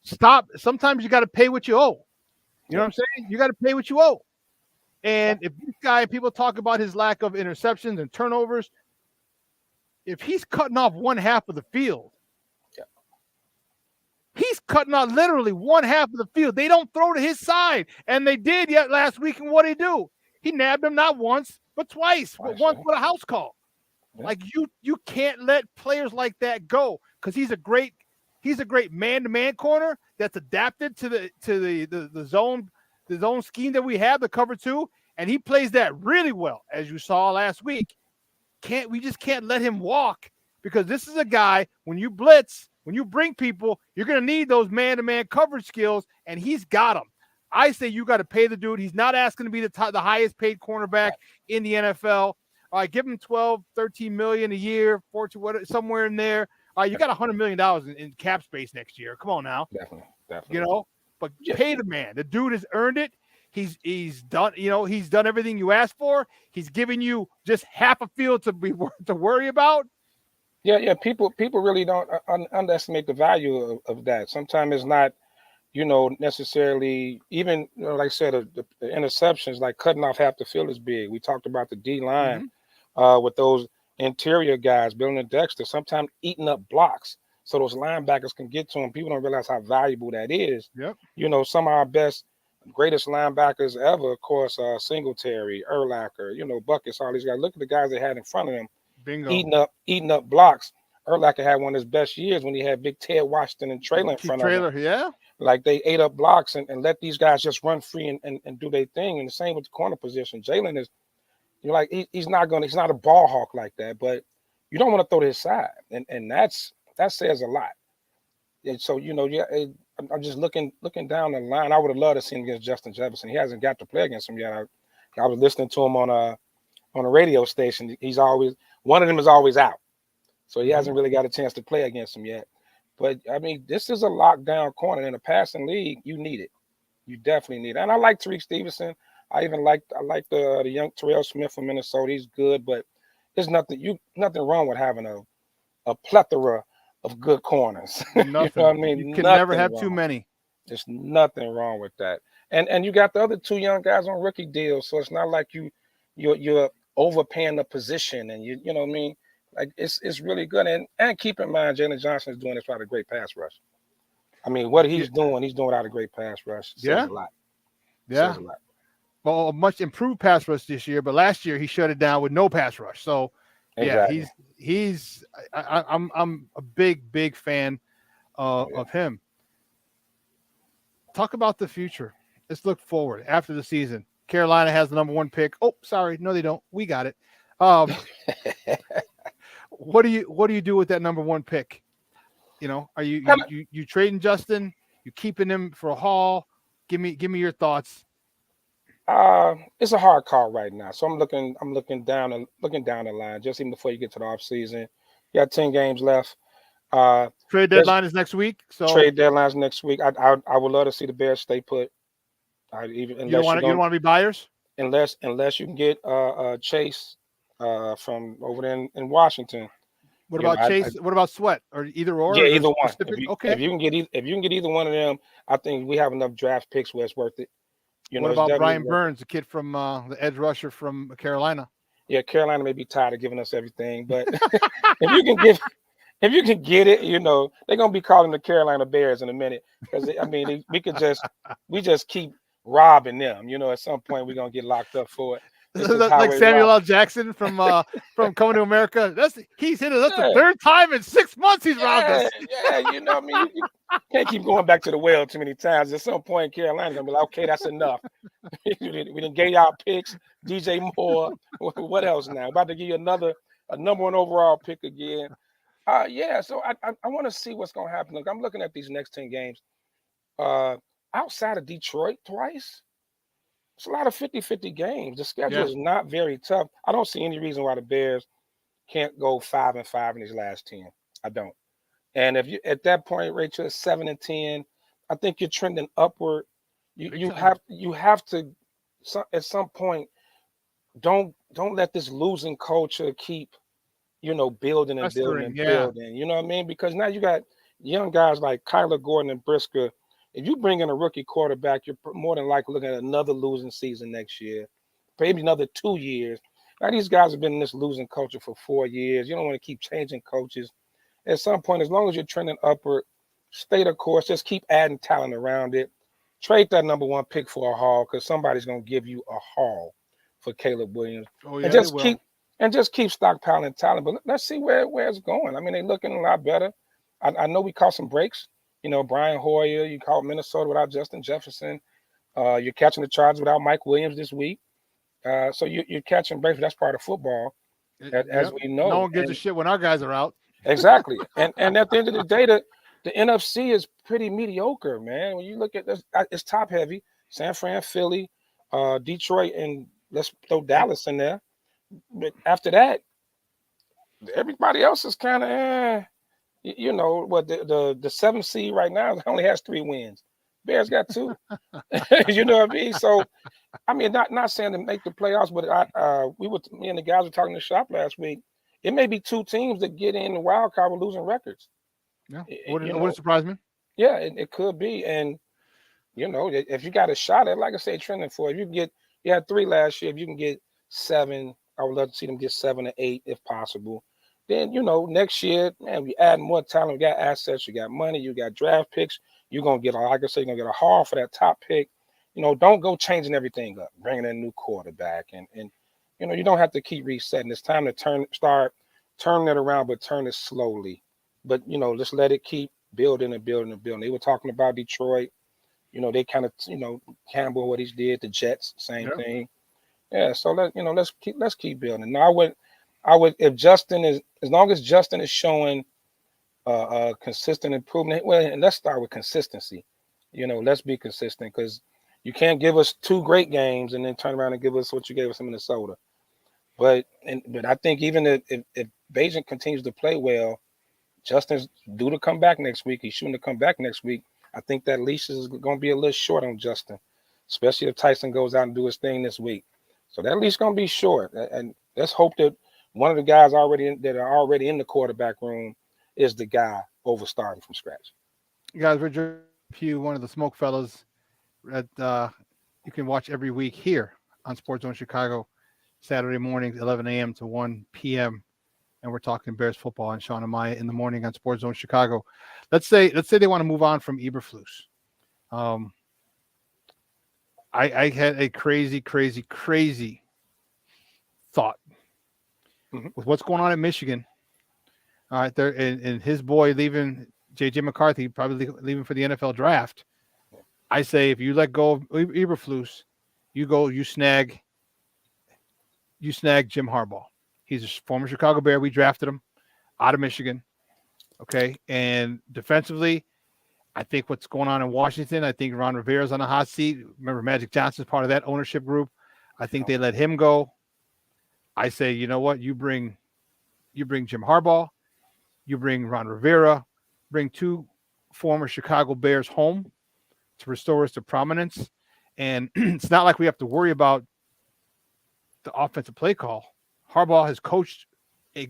Stop. Sometimes you got to pay what you owe. You know what I'm saying? You got to pay what you owe. And if this guy, people talk about his lack of interceptions and turnovers, if he's cutting off one half of the field, he's cutting out literally one half of the field. They don't throw to his side, and they did yet last week. And what did he do? He nabbed him not once, but twice. Once with a house call. Yeah. Like you can't let players like that go, because he's a great man-to-man corner that's adapted to the zone scheme that we have, the cover 2, and he plays that really well, as you saw last week. We just can't let him walk, because this is a guy, when you blitz, when you bring people, you're going to need those man-to-man coverage skills, and he's got them. I say you got to pay the dude. He's not asking to be the highest paid cornerback in the NFL. All right, give him $12, $13 million a year, somewhere in there. You got $100 million in cap space next year. Come on now. Definitely. You know, but pay the man. The dude has earned it. He's done. You know, he's done everything you asked for. He's giving you just half a field to worry about. Yeah. People really don't underestimate the value of that. Sometimes it's not, necessarily even, like I said, the interceptions, like cutting off half the field is big. We talked about the D line with those interior guys, Bill and Dexter, sometimes eating up blocks so those linebackers can get to them. People don't realize how valuable that is. Yep. Some of our greatest linebackers ever, of course, Singletary, Urlacher, Buckets, all these guys. Look at the guys they had in front of them. Bingo. Eating up blocks. Urlacher had one of his best years when he had Big Ted Washington and Traylor in front of him. Yeah. Like they ate up blocks and let these guys just run free and do their thing. And the same with the corner position. Jalen is, he's not a ball hawk like that, but you don't want to throw to his side. And that says a lot. And so, I'm just looking down the line. I would have loved to see him against Justin Jefferson. He hasn't got to play against him yet. I was listening to him on a radio station. One of them is always out. So he hasn't really got a chance to play against him yet. But I mean, this is a lockdown corner in a passing league. You need it. You definitely need it. And I like Tariq Stevenson. I like the young Terrell Smith from Minnesota. He's good, but there's nothing wrong with having a plethora of good corners. Nothing. You know what I mean? You can never have too many. There's nothing wrong with that. And you got the other 2 young guys on rookie deals, so it's not like you're overpaying the position, and you know what I mean? Like it's really good. And keep in mind, Jalen Johnson is doing this without a great pass rush. I mean, what he's doing without a great pass rush. Says a lot. Yeah. Says a lot. Well, a much improved pass rush this year, but last year he shut it down with no pass rush. So exactly. I'm a big fan of him. Talk about the future. Let's look forward after the season. Carolina has the #1 pick. Oh, sorry. No, they don't. We got it. what do you do with that number 1 pick? You know, are you trading Justin? You keeping him for a haul? Give me your thoughts. It's a hard call right now. So I'm looking down the line just even before you get to the off season. You got 10 games left. Trade deadline is next week. So trade deadline's next week. I would love to see the Bears stay put. You don't want to be buyers unless you can get Chase from over there in Washington. What about Chase? What about Sweat or either or? Yeah, either one. If you can get either one of them, I think we have enough draft picks where it's worth it. What about Brian Burns, the kid from the edge rusher from Carolina? Yeah, Carolina may be tired of giving us everything, but if you can get it, you know, they're gonna be calling the Carolina Bears in a minute because we just keep robbing them. You know, at some point we're gonna get locked up for it. Like Samuel L. Jackson from Coming to America. He's hit us the 3rd time in 6 months he's robbed us. Yeah, you know what I mean? You can't keep going back to the well too many times. At some point, Carolina's going to be like, okay, that's enough. We didn't gave y'all picks, DJ Moore. What else now? About to give you a number 1 overall pick again. Yeah, so I want to see what's going to happen. Look, I'm looking at these next 10 games. Outside of Detroit twice, it's a lot of 50-50 games. The schedule is not very tough. I don't see any reason why the Bears can't go 5-5 in these last 10. I don't. And if you at that point, Rachel, 7-10, I think you're trending upward. You have to at some point don't let this losing culture keep, you know, building and building. You know what I mean? Because now you got young guys like Kyler Gordon and Brisker. If you bring in a rookie quarterback, you're more than likely looking at another losing season next year, maybe another 2 years. Now, these guys have been in this losing culture for 4 years. You don't want to keep changing coaches. At some point, as long as you're trending upward, stay the course. Just keep adding talent around it. Trade that number 1 pick for a haul because somebody's going to give you a haul for Caleb Williams. Oh, yeah, and just keep stockpiling talent. But let's see where it's going. I mean, they're looking a lot better. I know we caught some breaks. You know, Brian Hoyer, you caught Minnesota without Justin Jefferson. You're catching the Chargers without Mike Williams this week. So you're catching breaks. That's part of football, as we know. No one gives a shit when our guys are out. Exactly. and at the end of the day, the NFC is pretty mediocre, man. When you look at this, it's top heavy. San Fran, Philly, Detroit, and let's throw Dallas in there. But after that, everybody else is kind of You know what? The 7th seed right now only has 3 wins. Bears got 2. You know what I mean? So, I mean, not saying to make the playoffs, but me and the guys were talking to shop last week. It may be 2 teams that get in the wild card with losing records. Yeah, wouldn't surprise me. Yeah, it could be, and you know, if you got a shot at, like I say, trending for, if you had 3 last year, if you can get 7, I would love to see them get 7 or 8 if possible. Then, you know, next year, man, we add more talent. We got assets. You got money. You got draft picks. You're going to get, like I say, you're going to get a haul for that top pick. You know, don't go changing everything up, bringing in a new quarterback. And you know, you don't have to keep resetting. It's time to start turning it around, but turn it slowly. But, you know, just let it keep building and building and building. They were talking about Detroit. You know, they kind of, you know, Campbell, what he did, the Jets, same thing. Yeah, so let's keep building. Now, I would, if Justin is, as long as Justin is showing consistent improvement, well, and let's start with consistency. You know, let's be consistent because you can't give us 2 great games and then turn around and give us what you gave us in Minnesota. But I think even if Bajan continues to play well, Justin's due to come back next week. He's shooting to come back next week. I think that leash is going to be a little short on Justin, especially if Tyson goes out and do his thing this week. So that leash is going to be short. And let's hope that one of the guys that are already in the quarterback room is the guy over starting from scratch. You guys, Richard Pugh, one of the SmokeFellas that you can watch every week here on Sports Zone Chicago, Saturday mornings, 11 a.m. to 1 p.m. And we're talking Bears football and Shawn and Maya in the morning on Sports Zone Chicago. Let's say they want to move on from Eberflus. I had a crazy thought with what's going on in Michigan. All right, there and his boy leaving, J.J. McCarthy, probably leaving for the NFL draft. I say if you let go of Eberflus, you snag Jim Harbaugh. He's a former Chicago Bear. We drafted him. out of Michigan. Okay. And defensively, I think what's going on in Washington, I think Ron Rivera's on the hot seat. Remember, Magic Johnson's part of that ownership group. I think they let him go. I say, you know what? You bring Jim Harbaugh, you bring Ron Rivera, bring 2 former Chicago Bears home to restore us to prominence. And it's not like we have to worry about the offensive play call. Harbaugh has coached a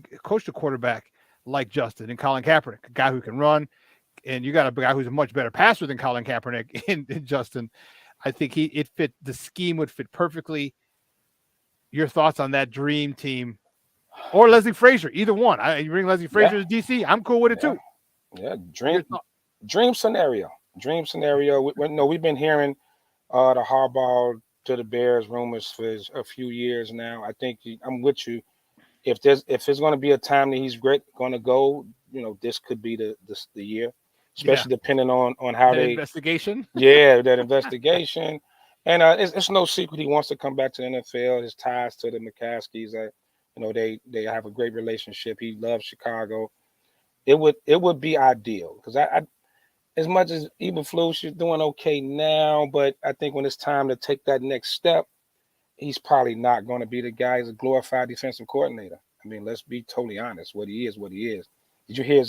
quarterback like Justin and Colin Kaepernick, a guy who can run. And you got a guy who's a much better passer than Colin Kaepernick in Justin. I think the scheme would fit perfectly. Your thoughts on that dream team or Leslie Frazier, either one. You bring Leslie Frazier to DC, I'm cool with it too. Yeah, dream scenario. We've been hearing the Harbaugh to the Bears rumors for a few years now. I think I'm with you. If there's going to be a time that he's going to go, this could be the year, especially depending on how that investigation. Yeah, that investigation. And it's no secret he wants to come back to the NFL. His ties to the McCaskies, they have a great relationship. He loves Chicago. It would be ideal because I as much as Eberflus is doing okay now, but I think when it's time to take that next step, he's probably not going to be the guy. He's a glorified defensive coordinator. I mean, let's be totally honest. What he is. Did you hear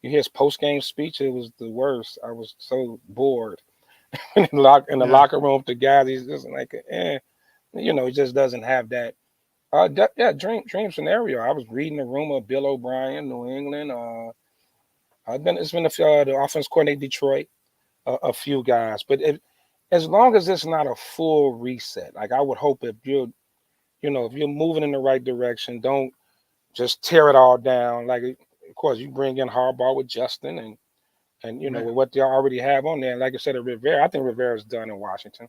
his post-game speech? It was the worst. I was so bored in the locker room with the guys. He's just like, he just doesn't have that. Dream scenario. I was reading the rumor of Bill O'Brien, New England. It's been the offense coordinator Detroit, a few guys. But as long as it's not a full reset, like I would hope if you're moving in the right direction, don't just tear it all down. Like, of course, you bring in Harbaugh with Justin and with what they already have on there. Like I said, Rivera, I think Rivera's done in Washington.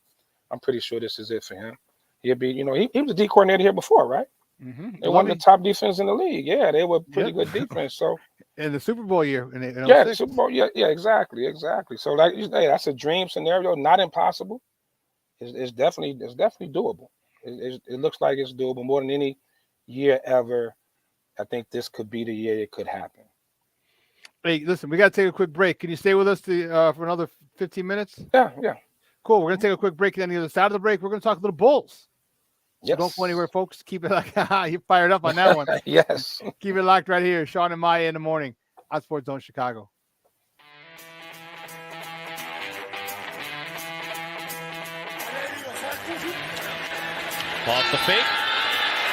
I'm pretty sure this is it for him. He'll be, he was a D coordinator here before, right? Mm-hmm. They won the top defense in the league. Yeah, they were pretty good defense. So in the Super Bowl year, the Super Bowl, yeah, exactly. So like you say, that's a dream scenario, not impossible. It's definitely doable. It looks like it's doable more than any year ever. I think this could be the year it could happen. Hey, listen, we got to take a quick break. Can you stay with us for another 15 minutes? Yeah. Cool. We're going to take a quick break. And on the other side of the break, we're going to talk a little Bulls. So don't go anywhere, folks. Keep it like you fired up on that one. Yes. Keep it locked right here. Shawn and Maya in the morning on Sports Zone Chicago. Off the fake.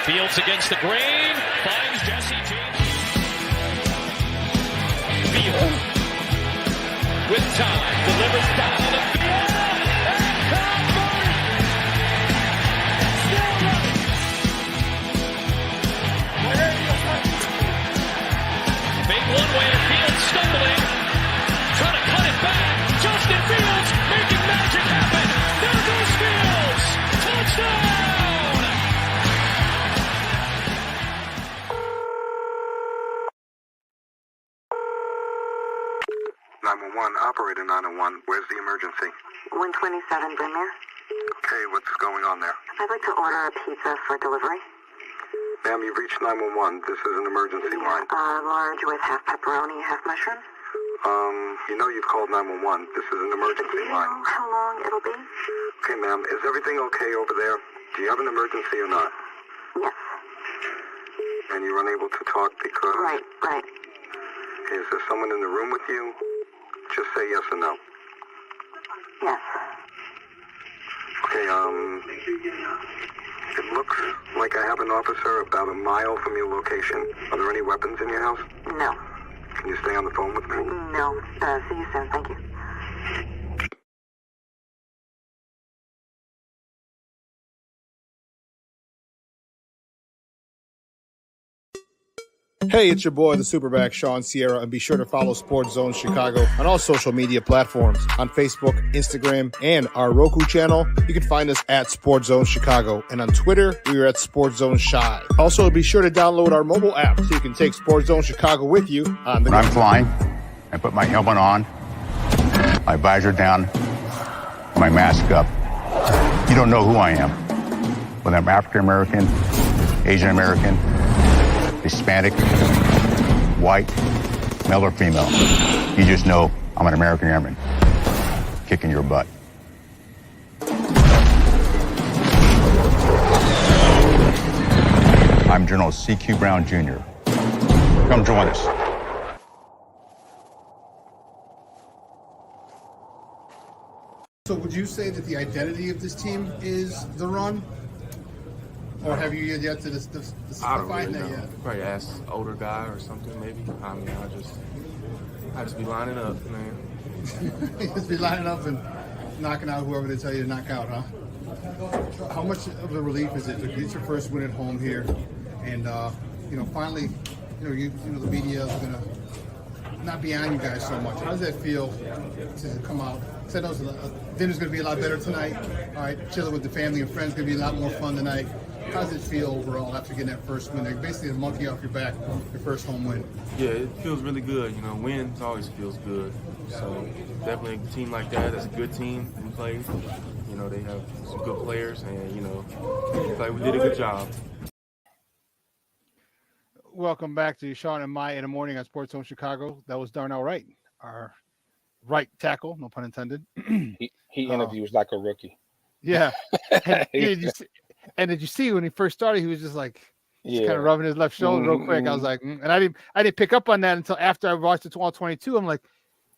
Fields against the grain. Finds Jesse James. Fields with time. Delivers down the field. One way, Fields stumbling, trying to cut it back. Justin Fields making magic happen. There goes Fields. Touchdown! 911, operator 901. Where's the emergency? 127 Brynmere. Okay, what's going on there? I'd like to order a pizza for delivery. Ma'am, you've reached 911. This is an emergency line. Large with half pepperoni, half mushroom. You've called 911. This is an emergency line. Do you know how long it'll be? Okay, ma'am, is everything okay over there? Do you have an emergency or not? Yes. And you're unable to talk because... Right. Is there someone in the room with you? Just say yes or no. Yes. Okay, it looks like I have an officer about a mile from your location. Are there any weapons in your house? No. Can you stay on the phone with me? No. See you soon. Thank you. Hey, it's your boy, the SuperBack Shawn Sierra, and be sure to follow Sports Zone Chicago on all social media platforms on Facebook, Instagram, and our Roku channel. You can find us at Sports Zone Chicago, and on Twitter, we are at Sports Zone Shy. Also, be sure to download our mobile app so you can take Sports Zone Chicago with you on the go. When I'm flying, I put my helmet on, my visor down, my mask up. You don't know who I am. Whether I'm African American, Asian American, Hispanic, white, male or female. You just know I'm an American Airman kicking your butt. I'm General C.Q. Brown Jr. Come join us. So would you say that the identity of this team is the run? Or have you yet to I don't define really that know. yet? Probably ask an older guy or something, maybe. I mean, I just be lining up, man. Just be lining up and knocking out whoever they tell you to knock out, huh? How much of a relief is it to get your first win at home here, and finally, the media is gonna not be on you guys so much. How does that feel to come out? I know dinner's gonna be a lot better tonight. All right, chilling with the family and friends gonna be a lot more fun tonight. How does it feel overall after getting that first win? Like basically a monkey off your back, your first home win. Yeah, it feels really good. Wins always feels good. So definitely a team like that's a good team we played. They have some good players, and we did a good job. Welcome back to Shawn and Maya in the morning on Sports Zone Chicago. That was Darnell Wright, our right tackle, no pun intended. He interviews like a rookie. Yeah. And did you see when he first started, he was just like kind of rubbing his left shoulder real quick. I was like, and I didn't pick up on that until after I watched the 12-22. I'm like,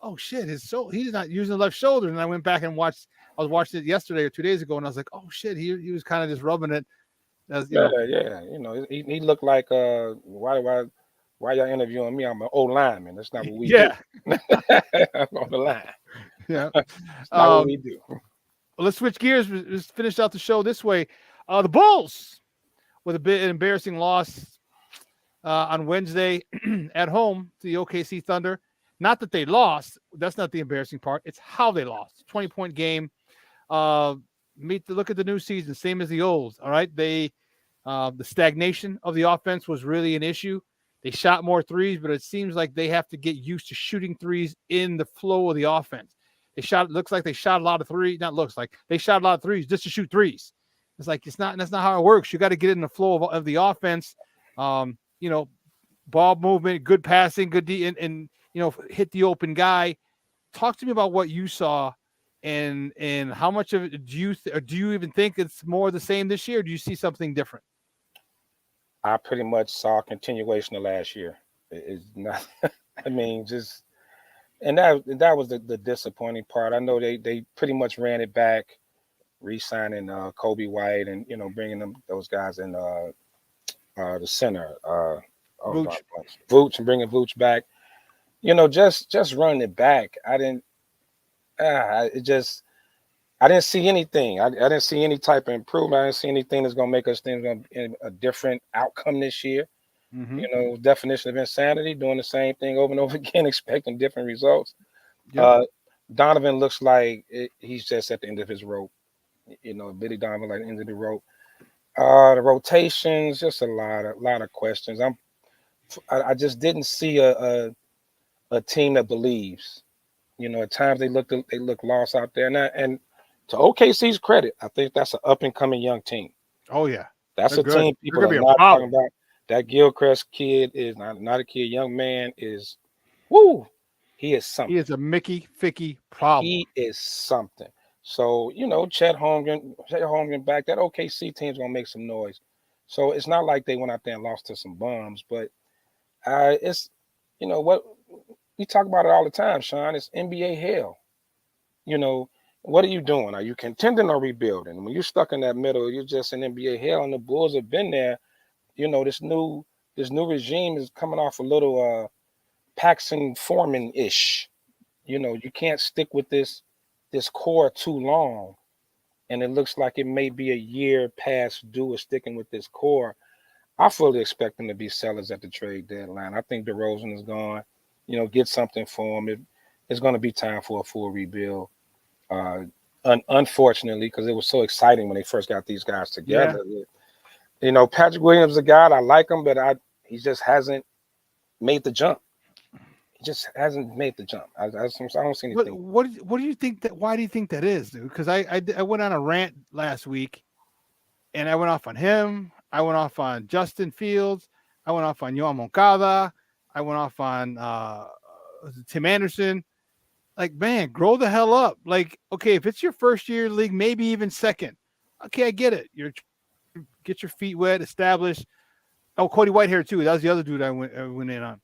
oh shit, he's not using the left shoulder. And I went back and I was watching it yesterday or 2 days ago, and I was like, oh shit, he was kind of just rubbing it. He looked like why y'all interviewing me? I'm an old lineman. That's not what we do. I'm on the line. Yeah, that's not what we do. Well, let's switch gears. Let's finish out the show this way. The Bulls with a bit embarrassing loss on Wednesday at home to the OKC Thunder. Not that they lost. That's not the embarrassing part. It's how they lost. 20-point game. Look at the new season, same as the old. All right. The stagnation of the offense was really an issue. They shot more threes, but it seems like they have to get used to shooting threes in the flow of the offense. They shot a lot of threes just to shoot threes. It's like that's not how it works. You got to get in the flow of the offense. Ball movement, good passing, good and hit the open guy. Talk to me about what you saw. And how much of it do you even think it's more the same this year? Or do you see something different? I pretty much saw a continuation of last year. It's not. I mean, and that was the disappointing part. I know they pretty much ran it back, re-signing Kobe White and bringing those guys in the center, Vooch and bringing Vooch back. Just running it back. I didn't see anything. I didn't see any type of improvement. I didn't see anything that's going to make us think a different outcome this year. Mm-hmm. Definition of insanity, doing the same thing over and over again, expecting different results. Yep. Donovan looks like he's just at the end of his rope. Billy Donovan like the end of the rope. The rotations, just a lot of questions. I just didn't see a team that believes. At times they look lost out there. And to OKC's credit, I think that's an up and coming young team. Oh yeah, that's a team people are not talking about. That Gilchrist kid is not a kid. Young man is, he is something. He is a Mickey Ficky problem. He is something. So Chet Holmgren back. That OKC team's gonna make some noise. So it's not like they went out there and lost to some bums, but it's what. We talk about it all the time, Shawn. It's NBA hell. What are you doing? Are you contending or rebuilding? When you're stuck in that middle, you're just in NBA hell. And the Bulls have been there. This new regime is coming off a little Paxson Foreman-ish. You can't stick with this core too long. And it looks like it may be a year past due of sticking with this core. I fully expect them to be sellers at the trade deadline. I think DeRozan is gone. Get something for him. It's going to be time for a full rebuild. Unfortunately, because it was so exciting when they first got these guys together. Yeah. Patrick Williams is a guy, I like him, but he just hasn't made the jump. He just hasn't made the jump. I don't see anything. What do you think that? Why do you think that is, dude? Because I went on a rant last week, and I went off on him. I went off on Justin Fields. I went off on Yohan Moncada. I went off on was it Tim Anderson. Like, man, grow the hell up. Like, okay, if it's your first year in the league, maybe even second. Okay, I get it. Get your feet wet, establish. Oh, Cody Whitehair too. That was the other dude I went in on.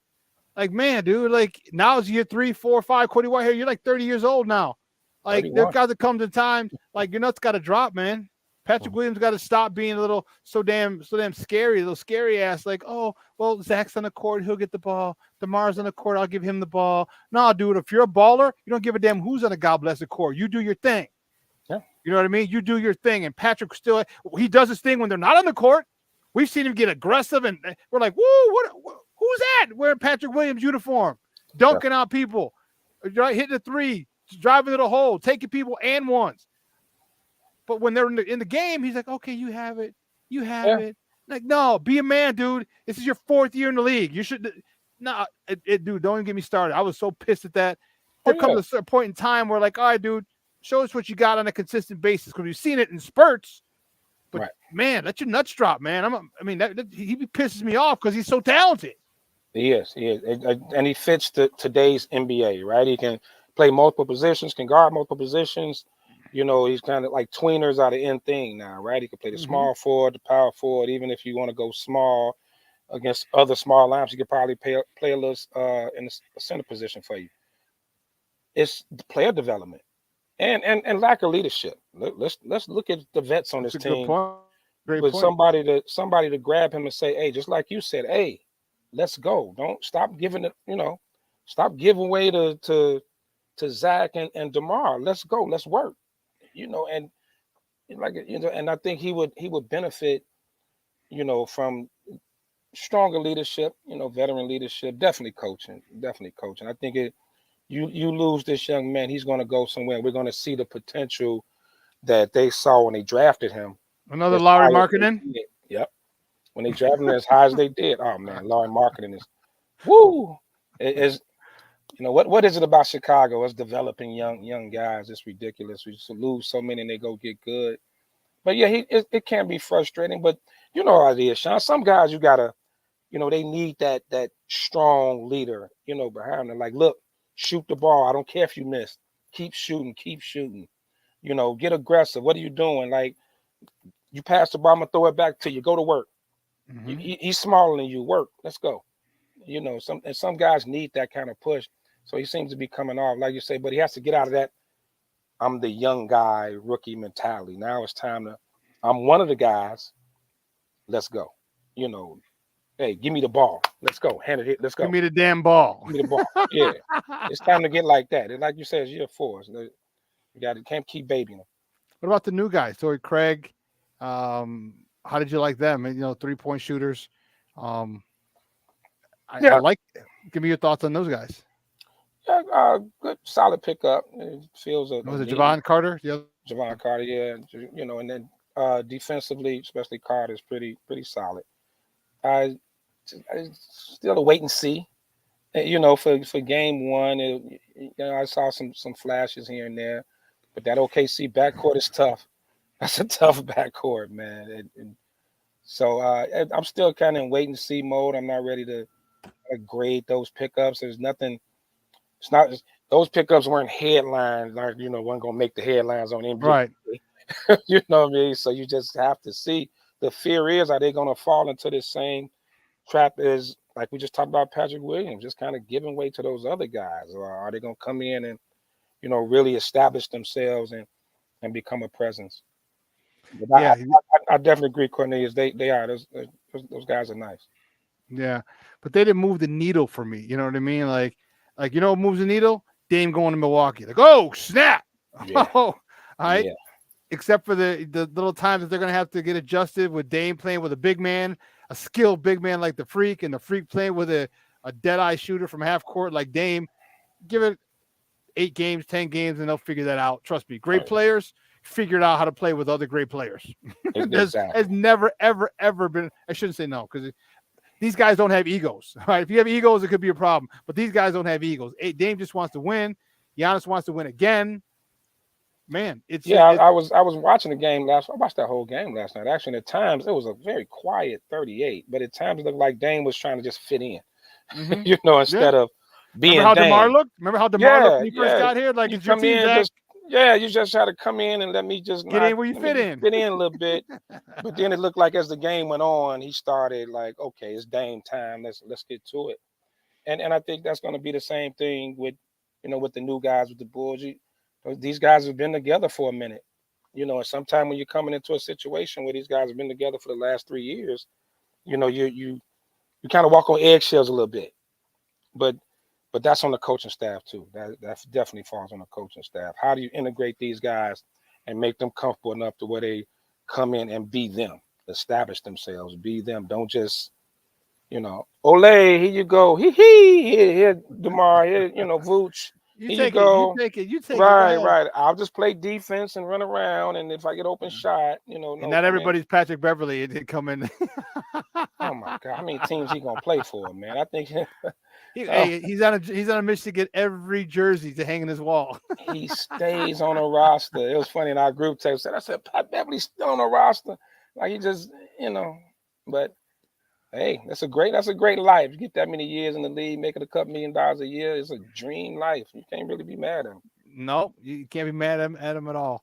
Like, man, dude, like now it's year 3, 4, 5. Cody Whitehair, you're like 30 years old now. Like, 31. there got to come to time, like your nuts got to drop, man. Patrick Williams got to stop being a little so damn scary, a little scary ass. Like, oh, well, Zach's on the court, he'll get the ball. DeMar's on the court, I'll give him the ball. No, dude, if you're a baller, you don't give a damn who's on the God bless the court. You do your thing. Yeah. You know what I mean? You do your thing. And Patrick still, he does his thing when they're not on the court. We've seen him get aggressive, and we're like, whoa, who's that wearing Patrick Williams uniform, dunking out people, right, hitting a three, driving to the hole, taking people and ones. But when they're in the game, he's like, okay, you have it. You have it. Like, no, be a man, dude. This is your 4th year in the league. You should – no, dude, don't even get me started. I was so pissed at that. There comes a certain point in time where, like, all right, dude, show us what you got on a consistent basis because we've seen it in spurts. But, man, let your nuts drop, man. He pisses me off because he's so talented. He is. And he fits today's NBA, right? He can play multiple positions, can guard multiple positions. You know, he's kind of like tweeners are the end thing now, right? He can play the small forward, the power forward. Even if you want to go small against other small lineups, he could probably play a little in the center position for you. It's the player development and lack of leadership. Let's look at the vets on this team. Great with point. somebody to grab him and say, hey, just like you said, hey, let's go. Don't stop giving it, stop giving way to Zach and DeMar. Let's go. Let's work. And and I think he would benefit, from stronger leadership, veteran leadership, definitely coaching. I think you lose this young man, he's going to go somewhere. We're going to see the potential that they saw when they drafted him. Another Larry Markkinen? Yep. When they drafted him as high as they did. Oh man, Larry Markkinen is woo. It is. What is it about Chicago? It's developing young guys. It's ridiculous. We just lose so many and they go get good. But yeah, it can be frustrating. But you know how it is, Shawn. Some guys you gotta, they need that strong leader, behind them. Like, look, shoot the ball. I don't care if you miss. Keep shooting. Get aggressive. What are you doing? Like, you pass the ball, I'm gonna throw it back to you. Go to work. He's smaller than you. Work. Let's go. Some guys need that kind of push. So he seems to be coming off, like you say, but he has to get out of that I'm the young guy, rookie mentality. Now it's time I'm one of the guys. Let's go. Hey, give me the ball. Let's go. Hand it. Let's go. Give me the damn ball. Give me the ball. Yeah. It's time to get like that. And like you said, it's year 4. So you can't keep babying them. What about the new guys? Torrey Craig. How did you like them? 3-point shooters. I like. Give me your thoughts on those guys. Yeah, good, solid pickup. It feels was it Javon Carter? Javon Carter, yeah. And then defensively, especially Carter, is pretty solid. I still a wait and see. For game 1, I saw some flashes here and there, but that OKC backcourt is tough. That's a tough backcourt, man. So I'm still kind of in wait and see mode. I'm not ready to grade those pickups. There's nothing. It's not those pickups weren't headlines, like weren't gonna make the headlines on NBA. Right. You know what I mean? So you just have to see. The fear is, are they gonna fall into this same trap as like we just talked about Patrick Williams, just kind of giving way to those other guys, or are they gonna come in and really establish themselves and become a presence? But yeah, I definitely agree, Cornelius. They are those guys are nice. Yeah, but they didn't move the needle for me. You know what I mean? Like what moves the needle? Dame going to Milwaukee. Like, oh snap! Yeah. Oh, all right. Yeah. Except for the little times that they're gonna have to get adjusted with Dame playing with a big man, a skilled big man like the Freak, and the Freak playing with a dead-eye shooter from half court like Dame. Give it 8 games, 10 games, and they'll figure that out. Trust me. Great players figured out how to play with other great players. Has never, ever been. I shouldn't say no, because these guys don't have egos. All right? If you have egos, it could be a problem. But these guys don't have egos. Dame just wants to win. Giannis wants to win again. Man, I was watching the game I watched that whole game last night. Actually, at times it was a very quiet 38, but at times it looked like Dame was trying to just fit in. you know, instead of being Remember how Dame. DeMar looked? Remember how DeMar looked when he first got here? Like, you it's your come team, in, Zach. you just had to come in and let me just Get in where you fit in. Fit in a little bit. But then it looked like as the game went on, he started like, okay, it's Dame time. Let's get to it. And I think that's going to be the same thing with, you know, with the new guys with the Bulls. These guys have been together for a minute, you know. And sometime when you're coming into a situation where these guys have been together for the last 3 years, you know, you kind of walk on eggshells a little bit. But that's on the coaching staff too. That definitely falls on the coaching staff. How do you integrate these guys and make them comfortable enough to where they come in and be them, establish themselves, be them. Don't just, you know, Olay, here you go. Here, DeMar, here, you know, Vooch. Here you go. You take it. Right. I'll just play defense and run around, and if I get open shot, you know. And not everybody's Patrick Beverly. It did come in. Oh my God, how many teams he gonna play for, man? I think he's on a mission to get every jersey to hang in his wall. He stays on a roster. It was funny in our group text. I said, Pat Beverly's still on a roster. Like, he just, you know, but hey, that's a great life. You get that many years in the league, making a couple $1 million a year. It's a dream life. You can't really be mad at him. No, you can't be mad at him at all.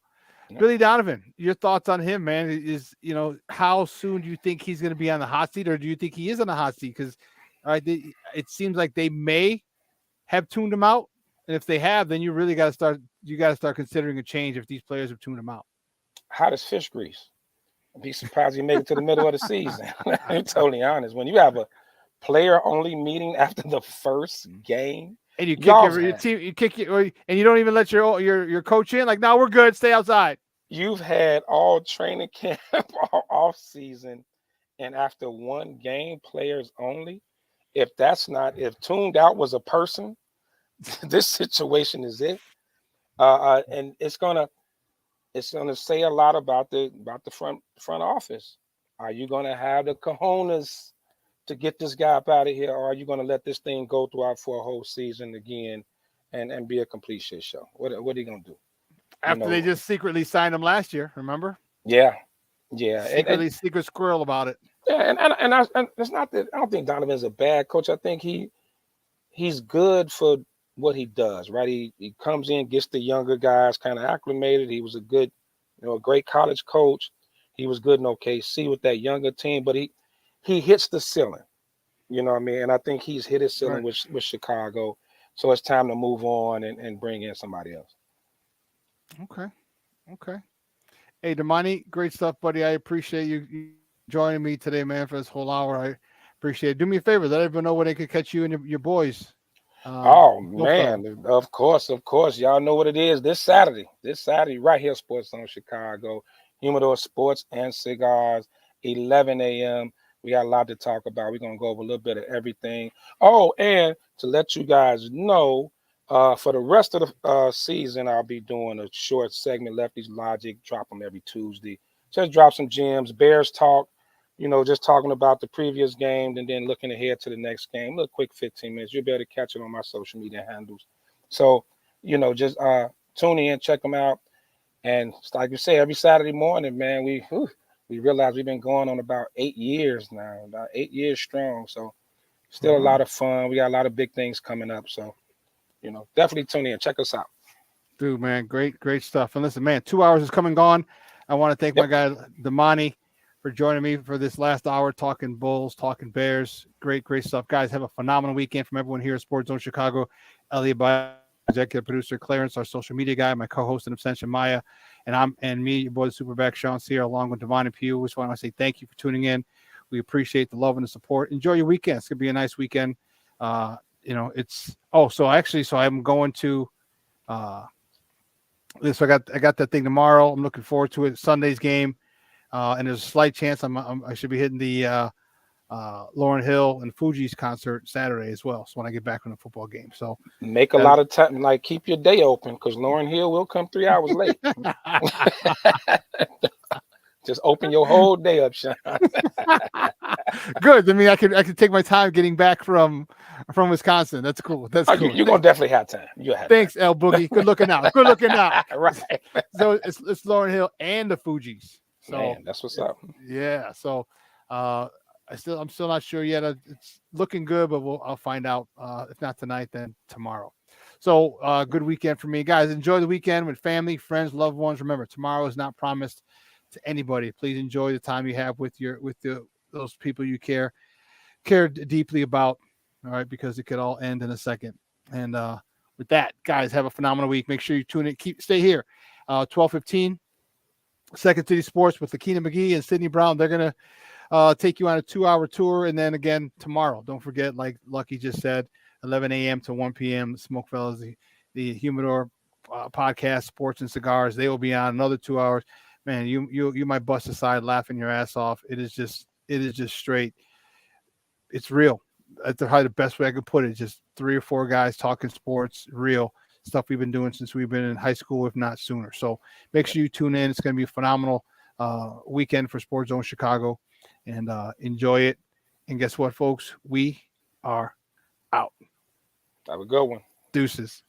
No. Billy Donovan, your thoughts on him, man? Is, you know, how soon do you think he's going to be on the hot seat, or do you think he is on the hot seat? Because it seems like they may have tuned him out, and if they have, then you really got to start. You got to start considering a change if these players have tuned him out. Hot as fish grease. I'd be surprised he made it to the middle of the season. I'm totally honest. When you have a player-only meeting after the first game, and you kick your team, and you don't even let your coach in. Like, no, we're good. Stay outside. You've had all training camp, all off season, and after one game, players only. If tuned out was a person, this situation is it. And it's gonna say a lot about the front office. Are you gonna have the cojones to get this guy up out of here, or are you gonna let this thing go throughout for a whole season again and be a complete shit show? What are you gonna do? After they just secretly signed him last year, remember? Yeah. Secret squirrel about it. Yeah, and it's not that I don't think Donovan's a bad coach. I think he's good for what he does, right? He comes in, gets the younger guys kind of acclimated. He was a good, a great college coach. He was good in OKC with that younger team, but he hits the ceiling. You know what I mean? And I think he's hit his ceiling with Chicago. So it's time to move on and bring in somebody else. Okay. Hey, Damani, great stuff, buddy. I appreciate you joining me today, man, for this whole hour. I appreciate it. Do me a favor. Let everyone know where they could catch you and your boys. Man, of course. Y'all know what it is. This Saturday, right here, Sports Zone Chicago, Humidor Sports and Cigars, 11 a.m. We got a lot to talk about. We're going to go over a little bit of everything. Oh, and to let you guys know, for the rest of the season, I'll be doing a short segment, Lefty's Logic, drop them every Tuesday. Just drop some gems, Bears talk, just talking about the previous game and then looking ahead to the next game. A little quick 15 minutes. You'll be able to catch it on my social media handles. So, just tune in, check them out. And like you say, every Saturday morning, man, we realize we've been going on about 8 years now, about 8 years strong. So still a lot of fun. We got a lot of big things coming up. So, definitely tune in. Check us out. Dude, man, great stuff. And listen, man, 2 hours is come and gone. I want to thank my guy, Damani, for joining me for this last hour, talking Bulls, talking Bears. Great stuff. Guys, have a phenomenal weekend from everyone here at Sports Zone Chicago. Elliot Bay, executive producer Clarence, our social media guy, my co-host in absentia, Maya, and me, your boy, the SuperBack Shawn Sierra, along with Damani Pugh. We just want to say thank you for tuning in. We appreciate the love and the support. Enjoy your weekend. It's going to be a nice weekend. So I'm going to so I got that thing tomorrow. I'm looking forward to it. Sunday's game. And there's a slight chance I should be hitting the Lauryn Hill and Fuji's concert Saturday as well. So when I get back from the football game, so make a lot of time, like keep your day open because Lauryn Hill will come 3 hours late. Just open your whole day up, Shawn. Good. I mean, I could take my time getting back from Wisconsin. That's cool. That's cool. You're gonna definitely have time. Thanks, L Boogie. Good looking out. Right. So it's Lauryn Hill and the Fugees. So man, that's what's up. Yeah. So I'm still not sure yet. It's looking good, but I'll find out. If not tonight, then tomorrow. So good weekend for me, guys. Enjoy the weekend with family, friends, loved ones. Remember, tomorrow is not promised to anybody. Please enjoy the time you have with those people you care deeply about. All right, because it could all end in a second. And with that, guys, have a phenomenal week. Make sure you tune in. Stay here. 12:15, Second City Sports with Lakina McGee and Sydney Brown. They're gonna take you on a 2-hour tour, and then again tomorrow. Don't forget, like Lucky just said, 11 a.m. to 1 p.m. SmokeFellas, the Humidor podcast, Sports and Cigars. They will be on another 2 hours. Man, you might bust aside laughing your ass off. It is just straight. It's real. That's probably the best way I could put it. Just 3 or 4 guys talking sports, real stuff we've been doing since we've been in high school, if not sooner. So make sure you tune in. It's going to be a phenomenal weekend for Sports Zone Chicago, and enjoy it. And guess what, folks? We are out. Have a good one. Deuces.